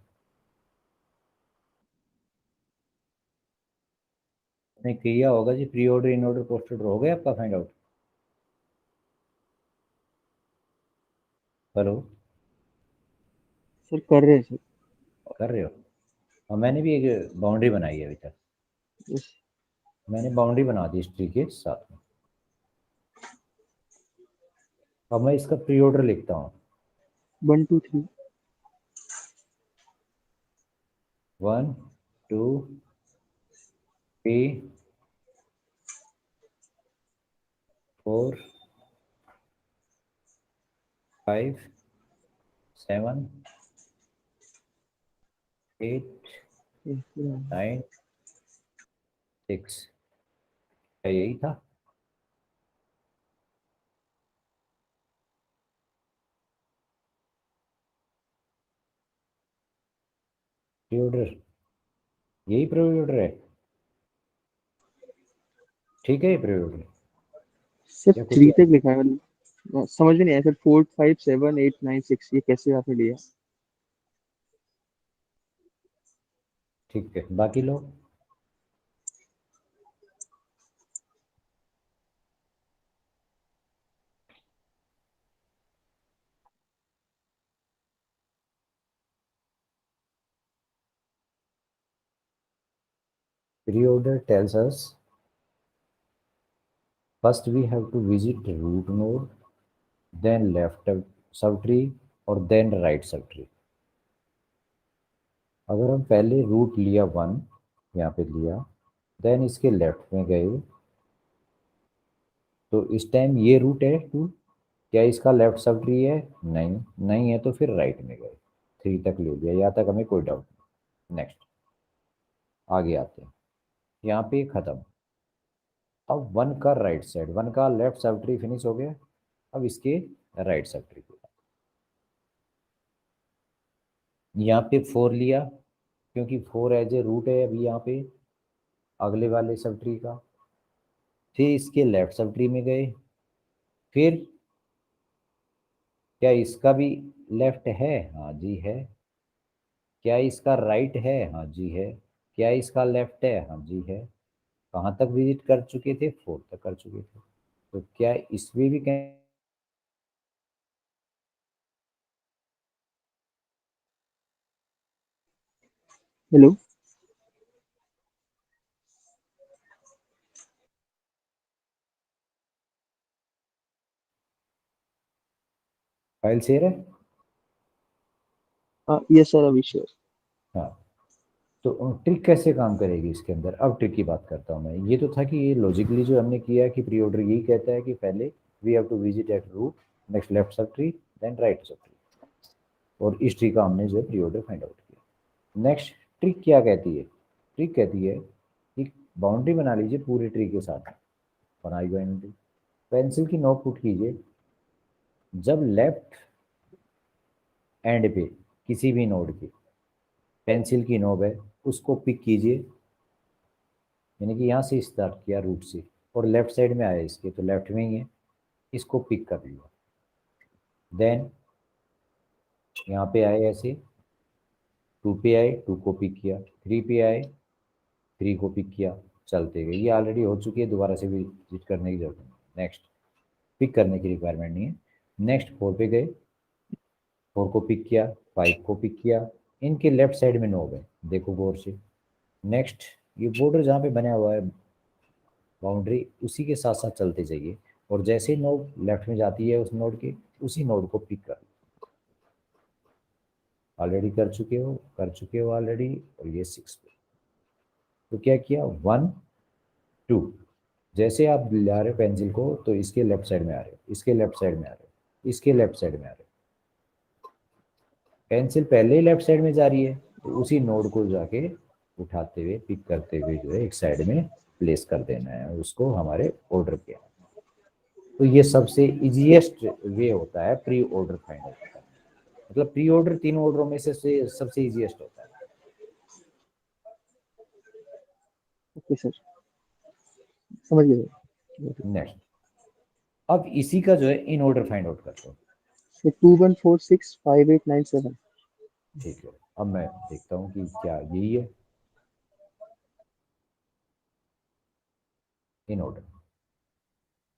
[SPEAKER 1] आपने किया होगा जी, प्री ऑर्डर, इन ऑर्डर, पोस्ट ऑर्डर हो गया आपका फाइंड आउट? हेलो,
[SPEAKER 2] सर कर रहे हैं सर।
[SPEAKER 1] कर रहे हो? और मैंने भी एक बाउंड्री बनाई है अभी तक,
[SPEAKER 2] यस।
[SPEAKER 1] मैंने बाउंड्री बना दी इस ट्री के साथ में। अब मैं इसका प्री ऑर्डर लिखता हूँ,
[SPEAKER 2] 1 2 3।
[SPEAKER 1] 1 2 3 4 5 7 8 9 6। क्या यही था? प्री ऑर्डर, यही प्री ऑर्डर है? ठीक है ये प्री ऑर्डर
[SPEAKER 2] सर
[SPEAKER 1] या कुछ
[SPEAKER 2] 3
[SPEAKER 1] और?
[SPEAKER 2] तक लिखा है, समझ में नहीं आया सर। 4 5 7 8 9 6 ये कैसे आपने लिया?
[SPEAKER 1] ठीक है, बाकी लोग? Pre-order tells us first we have to visit the root node, then left subtree और then right subtree। अगर हम पहले रूट लिया 1, यहाँ पे लिया, देन इसके लेफ्ट में गए, तो इस टाइम ये रूट है 2, क्या इसका लेफ्ट सबट्री है? नहीं, नहीं है तो फिर राइट में गए, 3 तक ले लिया, यहाँ तक हमें कोई डाउट नहीं। नेक्स्ट आगे आते हैं, यहाँ पे खत्म। अब 1 का राइट साइड, 1 का लेफ्ट सब ट्री फिनिश हो गया, अब इसके राइट सब ट्री को यहाँ पे 4 लिया, क्योंकि 4 एज ए रूट है अभी यहाँ पे अगले वाले सब ट्री का, फिर इसके लेफ्ट सब ट्री में गए, फिर क्या इसका भी लेफ्ट है? हाँ जी है। क्या इसका राइट है? हाँ जी है। क्या इसका लेफ्ट है? हाँ जी है। कहाँ तक विजिट कर चुके थे? 4 तक कर चुके थे। तो क्या इसमें भी कहीं
[SPEAKER 2] हेलो।
[SPEAKER 1] फाइल शेयर है?
[SPEAKER 2] यस सर, अभिषेक।
[SPEAKER 1] हाँ, तो ट्रिक कैसे काम करेगी इसके अंदर, अब ट्रिक की बात करता हूँ मैं। ये तो था कि ये लॉजिकली जो हमने किया कि प्री ऑर्डर यही कहता है कि पहले we have to visit at root, next left sub tree, then right sub tree, और इस ट्री का हमने जो है प्री ऑर्डर फाइंड आउट किया। नेक्स्ट ट्रिक क्या कहती है? ट्रिक कहती है कि बाउंड्री बना लीजिए पूरे ट्री के साथ, बनाई बाउंड्री, पेंसिल की नोक पुट कीजिए, जब लेफ्ट एंड पे किसी भी नोड की पेंसिल की नोब है उसको पिक कीजिए, यानी कि यहाँ से स्टार्ट किया रूट से और लेफ्ट साइड में आया इसके, तो लेफ्ट में ही है, इसको पिक कर लिया। देन यहाँ पे आए ऐसे, 2 पे आए, 2 को पिक किया, 3 पे आए, 3 को पिक किया, चलते गए। ये ऑलरेडी हो चुकी है, दोबारा से भी विजिट करने की जरूरत नहीं। नेक्स्ट, पिक करने की रिक्वायरमेंट नहीं है। नेक्स्ट 4 पे गए, 4 को पिक किया, 5 को पिक किया, इनके लेफ्ट साइड में नोड है, देखो गौर से। नेक्स्ट, ये बॉर्डर जहाँ पे बना हुआ है बाउंड्री, उसी के साथ साथ चलते जाइए और जैसे ही नोड लेफ्ट में जाती है उस नोड के, उसी नोड को पिक कर, ऑलरेडी कर चुके हो ऑलरेडी। और ये 6 पे, तो क्या किया, 1 2, जैसे आप ला रहे हो पेंसिल को तो इसके लेफ्ट साइड में आ रहे हो, इसके लेफ्ट साइड में आ रहे हो, इसके लेफ्ट साइड में आ रहे हो। पेंसिल पहले ही लेफ्ट साइड में जा रही है, तो उसी नोड को जाके उठाते हुए पिक करते हुए जो है एक साइड में प्लेस कर देना है, उसको हमारे ऑर्डर पे। तो ये सबसे इजीएस्ट वे होता है प्री ऑर्डर फाइंड आउट का। मतलब प्री ऑर्डर 3 ऑर्डरों में से सबसे इजीएस्ट होता है।
[SPEAKER 2] ओके सर, समझ गए।
[SPEAKER 1] नेक्स्ट, अब इसी का जो है इन ऑर्डर फाइंड आउट करते हैं।
[SPEAKER 2] So 2 1 4 6 5 8 9 7।
[SPEAKER 1] ठीक है, अब मैं देखता हूँ कि क्या यही है इन ऑर्डर।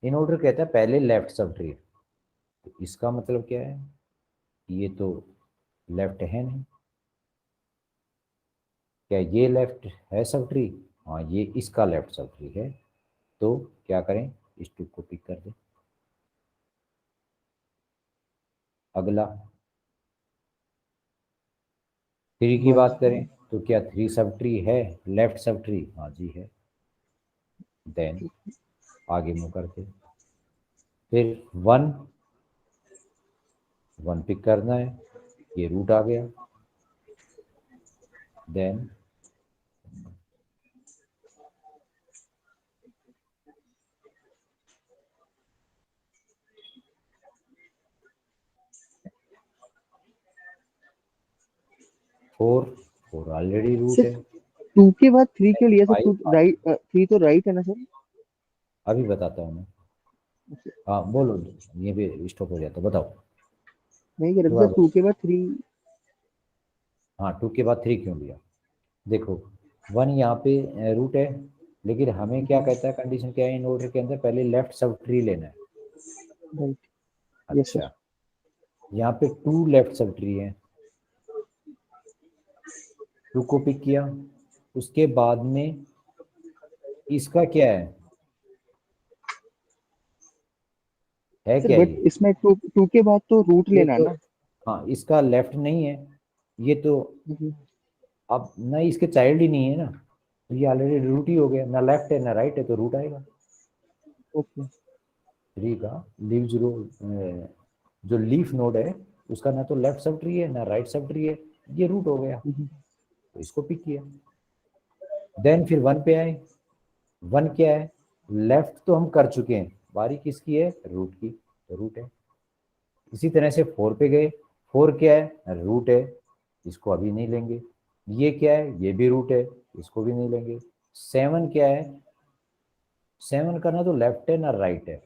[SPEAKER 1] इन ऑर्डर कहता है पहले लेफ्ट सब ट्री, तो इसका मतलब क्या है, ये तो लेफ्ट है नहीं, क्या ये लेफ्ट है सब ट्री? हाँ, ये इसका लेफ्ट सब ट्री है, तो क्या करें, इस 2 को पिक कर दें। अगला 3 की बात करें तो क्या 3 सब ट्री है, लेफ्ट सब ट्री? हाँ जी है। देन आगे मूव करते, फिर 1 पिक करना है, ये रूट आ गया। देन फोर ऑलरेडी रूट है।
[SPEAKER 2] 2 के बाद 3 क्यों लिया सर? 2
[SPEAKER 1] 5
[SPEAKER 2] राइट, 3 तो राइट है ना सर?
[SPEAKER 1] अभी बताता हूँ मैं। हाँ बोलो, ये भी स्टॉप हो जाता, बताओ।
[SPEAKER 2] नहीं कह रहे थे
[SPEAKER 1] दोबारा
[SPEAKER 2] सर,
[SPEAKER 1] बोलो।
[SPEAKER 2] 2 के बाद 3।
[SPEAKER 1] हाँ, 2 के बाद 3 क्यों लिया? देखो 1 यहाँ पे रूट है, लेकिन हमें क्या कहता है, कंडीशन क्या है इन ऑर्डर के अंदर, पहले लेफ्ट सब ट्री लेना है।
[SPEAKER 2] Right, yes sir.
[SPEAKER 1] अच्छा, यहाँ पे 2 लेफ्ट सब ट्री है, 2 को पिक किया, उसके बाद में इसका क्या है
[SPEAKER 2] सर
[SPEAKER 1] क्या
[SPEAKER 2] बट
[SPEAKER 1] ये?
[SPEAKER 2] इसमें 2 के बाद तो रूट
[SPEAKER 1] ये
[SPEAKER 2] लेना है
[SPEAKER 1] तो,
[SPEAKER 2] ना।
[SPEAKER 1] हाँ इसका लेफ्ट नहीं है, ये तो अब ना इसके चाइल्ड ही नहीं है ना, तो ये ऑलरेडी रूट ही हो गया, ना लेफ्ट है ना राइट है, तो रूट आएगा।
[SPEAKER 2] ओके।
[SPEAKER 1] 3 का लीव जीरो, जो लीफ नोड है उसका ना तो लेफ्ट सब ट्री है ना राइट सब ट्री है, ये रूट हो गया, तो इसको पिक किया। देन फिर 1 पे आए, 1 क्या है, लेफ्ट तो हम कर चुके हैं, बारी किसकी है, रूट की, तो रूट है। इसी तरह से 4 पे गए, 4 क्या है, रूट है, इसको अभी नहीं लेंगे। ये क्या है, ये भी रूट है, इसको भी नहीं लेंगे। 7 क्या है, 7 का ना तो लेफ्ट है ना राइट है,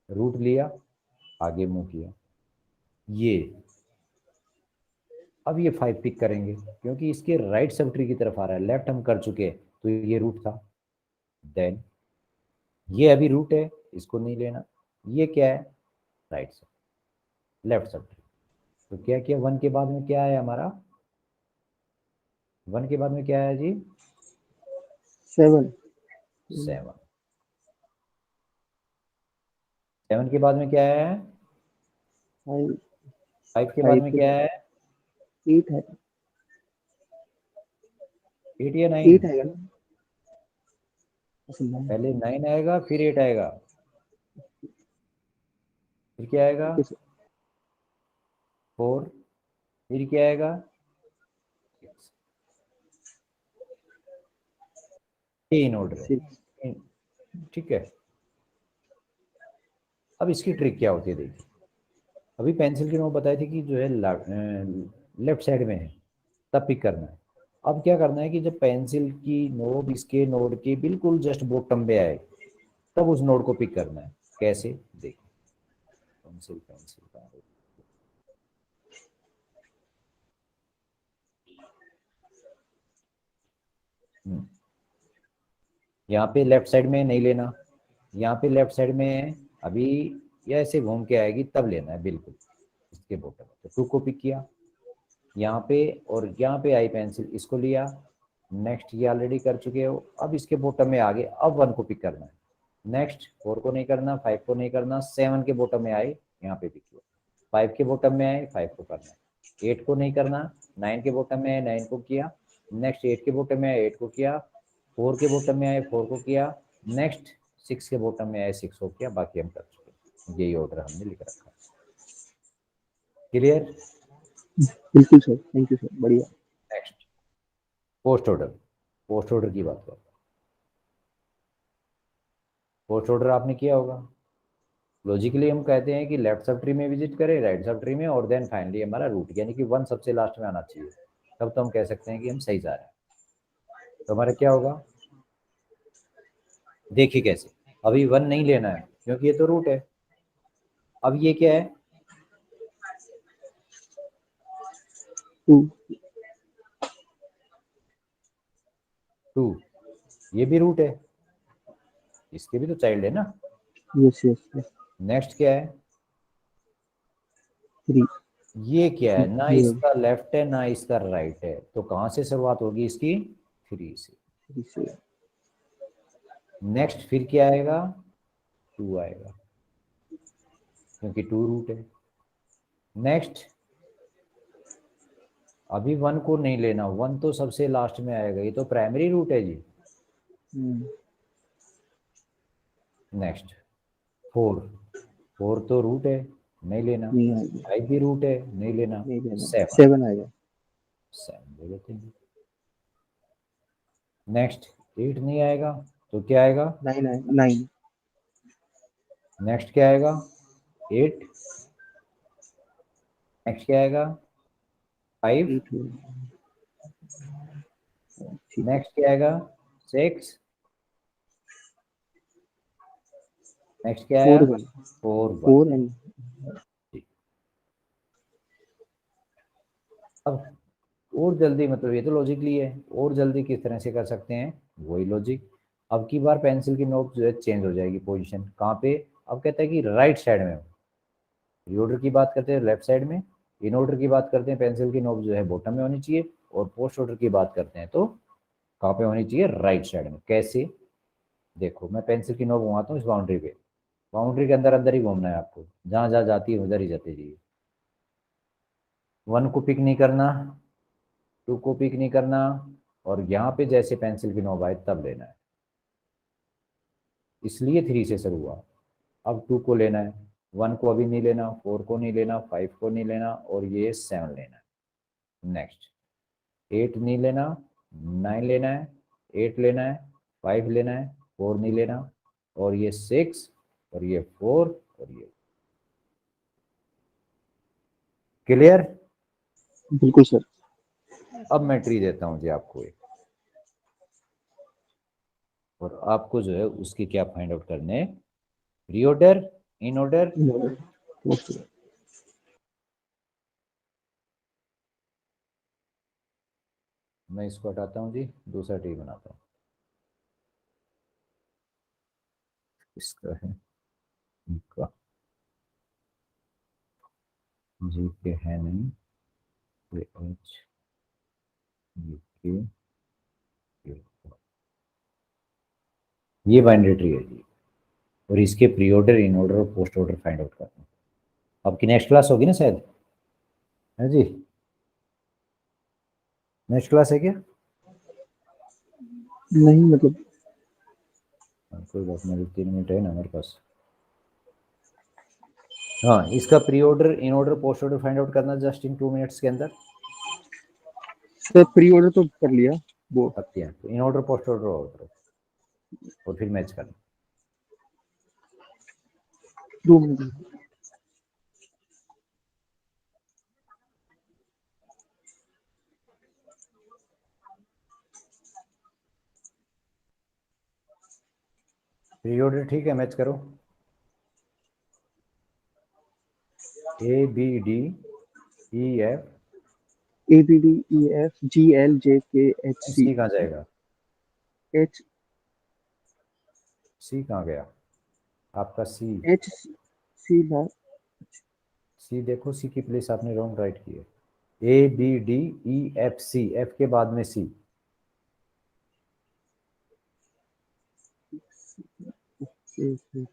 [SPEAKER 1] रूट लिया, आगे मूव किया। ये अब ये 5 पिक करेंगे, क्योंकि इसके राइट सब ट्री की तरफ आ रहा है, लेफ्ट हम कर चुके हैं, तो ये रूट था। देन ये अभी रूट है, इसको नहीं लेना। ये क्या है, राइट सब, लेफ्ट सब ट्री। तो क्या किया, 1 के बाद में क्या है हमारा, 1 के बाद में क्या है जी,
[SPEAKER 2] 7।
[SPEAKER 1] 7। 7 के बाद में क्या है,
[SPEAKER 2] 5
[SPEAKER 1] 5 के बाद में क्या है,
[SPEAKER 2] 8 है,
[SPEAKER 1] 8 या 9?
[SPEAKER 2] 8 आएगा ना। अच्छा,
[SPEAKER 1] पहले 9 आएगा, फिर 8 आएगा, फिर क्या आएगा,
[SPEAKER 2] ओके सर।
[SPEAKER 1] 4, फिर क्या आएगा, 6। ये इन ऑर्डर है,
[SPEAKER 2] 6।
[SPEAKER 1] ठीक है। अब इसकी ट्रिक क्या होती है, देखिए अभी पेंसिल की नोक बताई थी कि जो है लेफ्ट साइड में है, तब पिक करना है। अब क्या करना है कि जब पेंसिल की नोब इसके नोड के बिल्कुल जस्ट बॉटम पे आए तब उस नोड को पिक करना है। कैसे, देखो पेंसिल पेंसिल का यहाँ पे लेफ्ट साइड में नहीं लेना, यहाँ पे लेफ्ट साइड में अभी या ऐसे घूम के आएगी तब लेना है बिल्कुल इसके बॉटम। तो 2 को पिक किया यहाँ पे, और यहाँ पे आई पेंसिल, इसको लिया। नेक्स्ट ये ऑलरेडी कर चुके हो, अब इसके बॉटम में आ गए, अब 1 को पिक करना है। नेक्स्ट 4 को नहीं करना, 5 को नहीं करना, 7 के बॉटम में आए यहाँ पे पिक किया, 5 के बॉटम में आए 5 को करना है, 8 को नहीं करना, 9 के बॉटम में आए 9 को किया, नेक्स्ट 8 के बॉटम में आए 8 को किया, 4 के बॉटम में आए 4 को किया, नेक्स्ट 6 के बॉटम में आए 6 को किया। बाकी हम कर चुके हैं, यही ऑर्डर हमने लिख रखा है। क्लियर?
[SPEAKER 2] बिल्कुल सर, थैंक यू सर, बढ़िया।
[SPEAKER 1] Next post order. Post order की बात करते हैं। पोस्ट ऑर्डर आपने किया होगा। लॉजिकली हम कहते हैं कि लेफ्ट सब ट्री में विजिट करें, राइट सब ट्री में, और देन फाइनली हमारा रूट, यानी कि 1 सबसे लास्ट में आना चाहिए, तब तो हम कह सकते हैं कि हम सही जा रहे हैं। तो हमारा क्या होगा, देखिए कैसे, अभी 1 नहीं लेना है क्योंकि ये तो रूट है। अब ये क्या है,
[SPEAKER 2] 2
[SPEAKER 1] 2, ये भी रूट है, इसके भी तो चाइल्ड है ना।
[SPEAKER 2] Yes yes yes.
[SPEAKER 1] नेक्स्ट क्या है,
[SPEAKER 2] 3
[SPEAKER 1] ये क्या है, ना इसका लेफ्ट है ना इसका राइट है, तो कहाँ से शुरुआत होगी इसकी, 3 से। नेक्स्ट फिर क्या आएगा, 2 आएगा क्योंकि 2 रूट है। नेक्स्ट अभी 1 को नहीं लेना, 1 तो सबसे लास्ट में आएगा, ये तो प्राइमरी रूट है जी। नेक्स्ट 4, 4 तो रूट है, नहीं लेना। 5 भी रूट है, नहीं लेना।
[SPEAKER 2] 7 आएगा।
[SPEAKER 1] 7 ले लेते हैं। नेक्स्ट 8 नहीं आएगा तो क्या आएगा,
[SPEAKER 2] 9 आएगा। 9
[SPEAKER 1] नेक्स्ट क्या आएगा, 8। नेक्स्ट क्या आएगा, 5।
[SPEAKER 2] 8 ठीक है।
[SPEAKER 1] नेक्स्ट क्या आएगा, 6। नेक्स्ट क्या आया,
[SPEAKER 2] 4 1
[SPEAKER 1] 4
[SPEAKER 2] 4 एंड
[SPEAKER 1] अब और जल्दी, मतलब ये तो लॉजिकली है, और जल्दी किस तरह से कर सकते हैं, वही लॉजिक। अब की बार पेंसिल की नोक जो है चेंज हो जाएगी पोजीशन, कहाँ पे, अब कहता है कि राइट साइड में। रीऑर्डर की बात करते हैं लेफ्ट साइड में, इन ऑर्डर की बात करते हैं पेंसिल की नोक जो है बॉटम में होनी चाहिए, और पोस्ट ऑर्डर की बात करते हैं तो कहाँ पे होनी चाहिए, राइट साइड में। कैसे, देखो मैं पेंसिल की नोक घुमाता हूँ इस बाउंड्री पे, बाउंड्री के अंदर अंदर ही घूमना है आपको, जहाँ जहाँ जाती है उधर ही जाते जाइए। 1 को पिक नहीं करना, 2 को पिक नहीं करना, और यहाँ पे जैसे पेंसिल की नोब आए तब लेना है, इसलिए 3 से शुरू हुआ। अब 2 को लेना है, 1 को अभी नहीं लेना, 4 को नहीं लेना, 5 को नहीं लेना, और ये 7 लेना है। नेक्स्ट 8 नहीं लेना, 9 लेना है, 8 लेना है, 5 लेना है, 4 नहीं लेना, और ये 6, और ये 4, और ये। क्लियर?
[SPEAKER 2] बिल्कुल सर।
[SPEAKER 1] अब मैं ट्री देता हूँ जी आपको एक, और आपको जो है उसकी क्या फाइंड आउट करने, रीऑर्डर, इन ऑर्डर। मैं इसको हटाता हूँ जी, दूसरा ट्री बनाता हूँ। इसका है इनका जी के है नहीं, ये एच ये के, ये बाइनरी ट्री है जी, और इसके प्री ऑर्डर, इन ऑर्डर और पोस्ट ऑर्डर फाइंड आउट करना है। आपकी नेक्स्ट क्लास होगी ना शायद, है जी, नेक्स्ट क्लास है क्या?
[SPEAKER 2] नहीं मतलब
[SPEAKER 1] कोई बात नहीं, 3 मिनट है ना हमारे पास। हाँ, इसका प्री ऑर्डर, इन order, post order find out करना जस्ट इन 2 मिनट्स के अंदर।
[SPEAKER 2] सर प्री ऑर्डर तो कर लिया वो।
[SPEAKER 1] तो इन ऑर्डर, पोस्ट ऑर्डर, ऑर्डर, और फिर मैच करना।
[SPEAKER 2] 2 मिनट।
[SPEAKER 1] प्री ऑर्डर ठीक है, मैच करो। ABDEF
[SPEAKER 2] ABDEFGLJKHC
[SPEAKER 1] सी कहाँ जाएगा?
[SPEAKER 2] H
[SPEAKER 1] सी कहाँ गया आपका? सी
[SPEAKER 2] H C ला
[SPEAKER 1] सी देखो, सी की प्लेस आपने रॉन्ग राइट की है। ABDEFC, एफ के बाद में सी।
[SPEAKER 2] इसके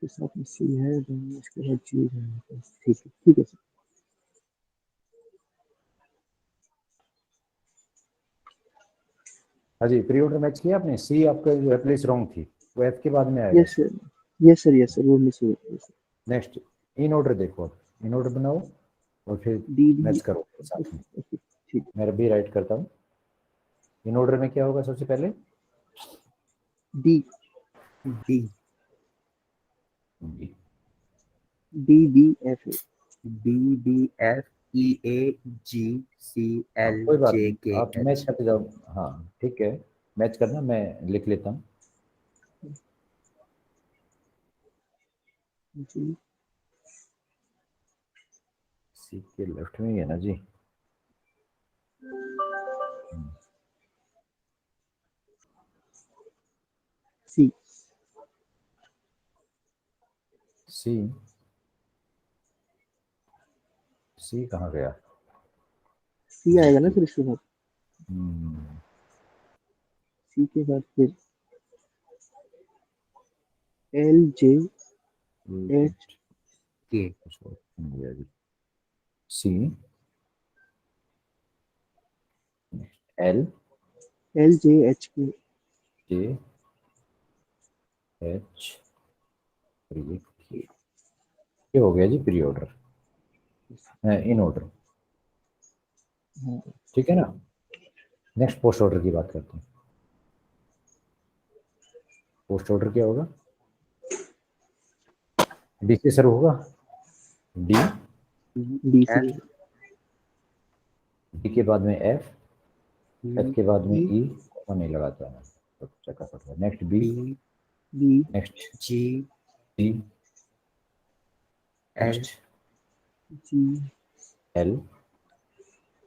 [SPEAKER 2] साथ में C है, then इसके बाद G है। ठीक है सर।
[SPEAKER 1] हाँ जी, प्री ऑर्डर मैच किया आपने। सी आपका जो प्लेस रॉन्ग थी, वो एफ के बाद में आएगा।
[SPEAKER 2] यस सर वो मिस हो गया।
[SPEAKER 1] नेक्स्ट इन ऑर्डर देखो, इन ऑर्डर बनाओ और फिर
[SPEAKER 2] डी
[SPEAKER 1] मैच करो साथ में।
[SPEAKER 2] ठीक।
[SPEAKER 1] मैं भी राइट करता हूँ। इन ऑर्डर में क्या होगा सबसे पहले?
[SPEAKER 2] D
[SPEAKER 5] D
[SPEAKER 2] D B F
[SPEAKER 5] B D F E A G C L
[SPEAKER 1] कोई बात
[SPEAKER 5] J
[SPEAKER 1] नहीं,
[SPEAKER 5] K
[SPEAKER 1] आप मैच
[SPEAKER 5] H
[SPEAKER 1] करते जाओ। हाँ ठीक है, मैच करना, मैं लिख लेता हूँ।
[SPEAKER 2] जी
[SPEAKER 1] सी के लेफ्ट में ही है ना जी।
[SPEAKER 2] C
[SPEAKER 1] सी सी कहाँ गया?
[SPEAKER 2] C आएगा ना फिर इसके बाद।
[SPEAKER 1] हम्म,
[SPEAKER 2] C के बाद फिर L J H
[SPEAKER 5] K
[SPEAKER 1] C L
[SPEAKER 2] L J H K
[SPEAKER 1] J H, ये हो गया जी प्री ऑर्डर, इन ऑर्डर।
[SPEAKER 2] हाँ,
[SPEAKER 1] ठीक है ना। नेक्स्ट पोस्ट ऑर्डर की बात करते हैं। पोस्ट ऑर्डर क्या होगा? डी से शुरू होगा। डी,
[SPEAKER 2] D से
[SPEAKER 5] F
[SPEAKER 1] डी के बाद में एफ, एफ के बाद में
[SPEAKER 2] E
[SPEAKER 1] ई, नहीं लगाता है तो चक्कर पड़ता है। Next B,
[SPEAKER 5] B
[SPEAKER 2] B
[SPEAKER 1] next
[SPEAKER 5] G
[SPEAKER 1] C,
[SPEAKER 5] L
[SPEAKER 1] next
[SPEAKER 2] G
[SPEAKER 1] L,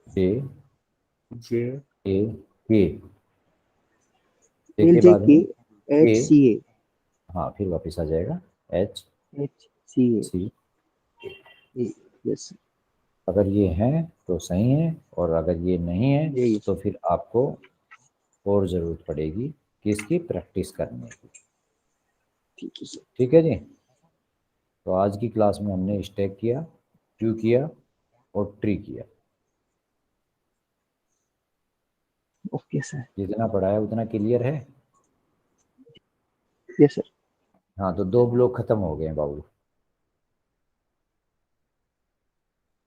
[SPEAKER 1] J,
[SPEAKER 5] J
[SPEAKER 1] A, K,
[SPEAKER 2] L
[SPEAKER 1] के
[SPEAKER 2] J
[SPEAKER 1] बाद
[SPEAKER 2] K
[SPEAKER 1] में
[SPEAKER 2] H
[SPEAKER 1] ए,
[SPEAKER 2] C A
[SPEAKER 1] हाँ फिर वापस आ जाएगा H
[SPEAKER 2] H C
[SPEAKER 1] C.
[SPEAKER 2] A yes
[SPEAKER 1] अगर ये है तो सही है, और अगर ये नहीं है
[SPEAKER 2] यही
[SPEAKER 1] तो फिर आपको और ज़रूरत पड़ेगी कि इसकी प्रैक्टिस करने की।
[SPEAKER 2] ठीक है सर।
[SPEAKER 1] ठीक है जी। तो आज की क्लास में हमने स्टैक किया, क्यू किया और ट्री किया।
[SPEAKER 2] Okay sir.
[SPEAKER 1] जितना पढ़ाया उतना क्लियर है?
[SPEAKER 2] Yes sir.
[SPEAKER 1] हाँ, तो 2 ब्लॉक खत्म हो गए हैं बाबू।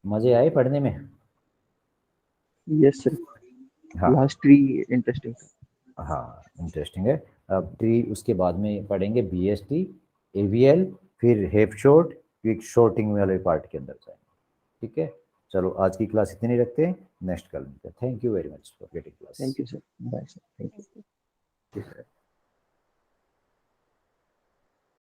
[SPEAKER 1] मजे आए पढ़ने में?
[SPEAKER 2] Yes sir.
[SPEAKER 1] हाँ
[SPEAKER 2] लास्ट ट्री इंटरेस्टिंग था।
[SPEAKER 1] हाँ, इंटरेस्टिंग है। अब ट्री उसके बाद में पढ़ेंगे BST, AVL, फिर हेप शॉर्ट, क्विक शॉर्टिंग वाले पार्ट के अंदर जाएंगे। ठीक है, चलो आज की क्लास इतनी रखते हैं, नेक्स्ट कल मिलते हैं। Thank you very much for getting class.
[SPEAKER 2] Thank you sir. Bye sir. Thank you.
[SPEAKER 1] ठीक है।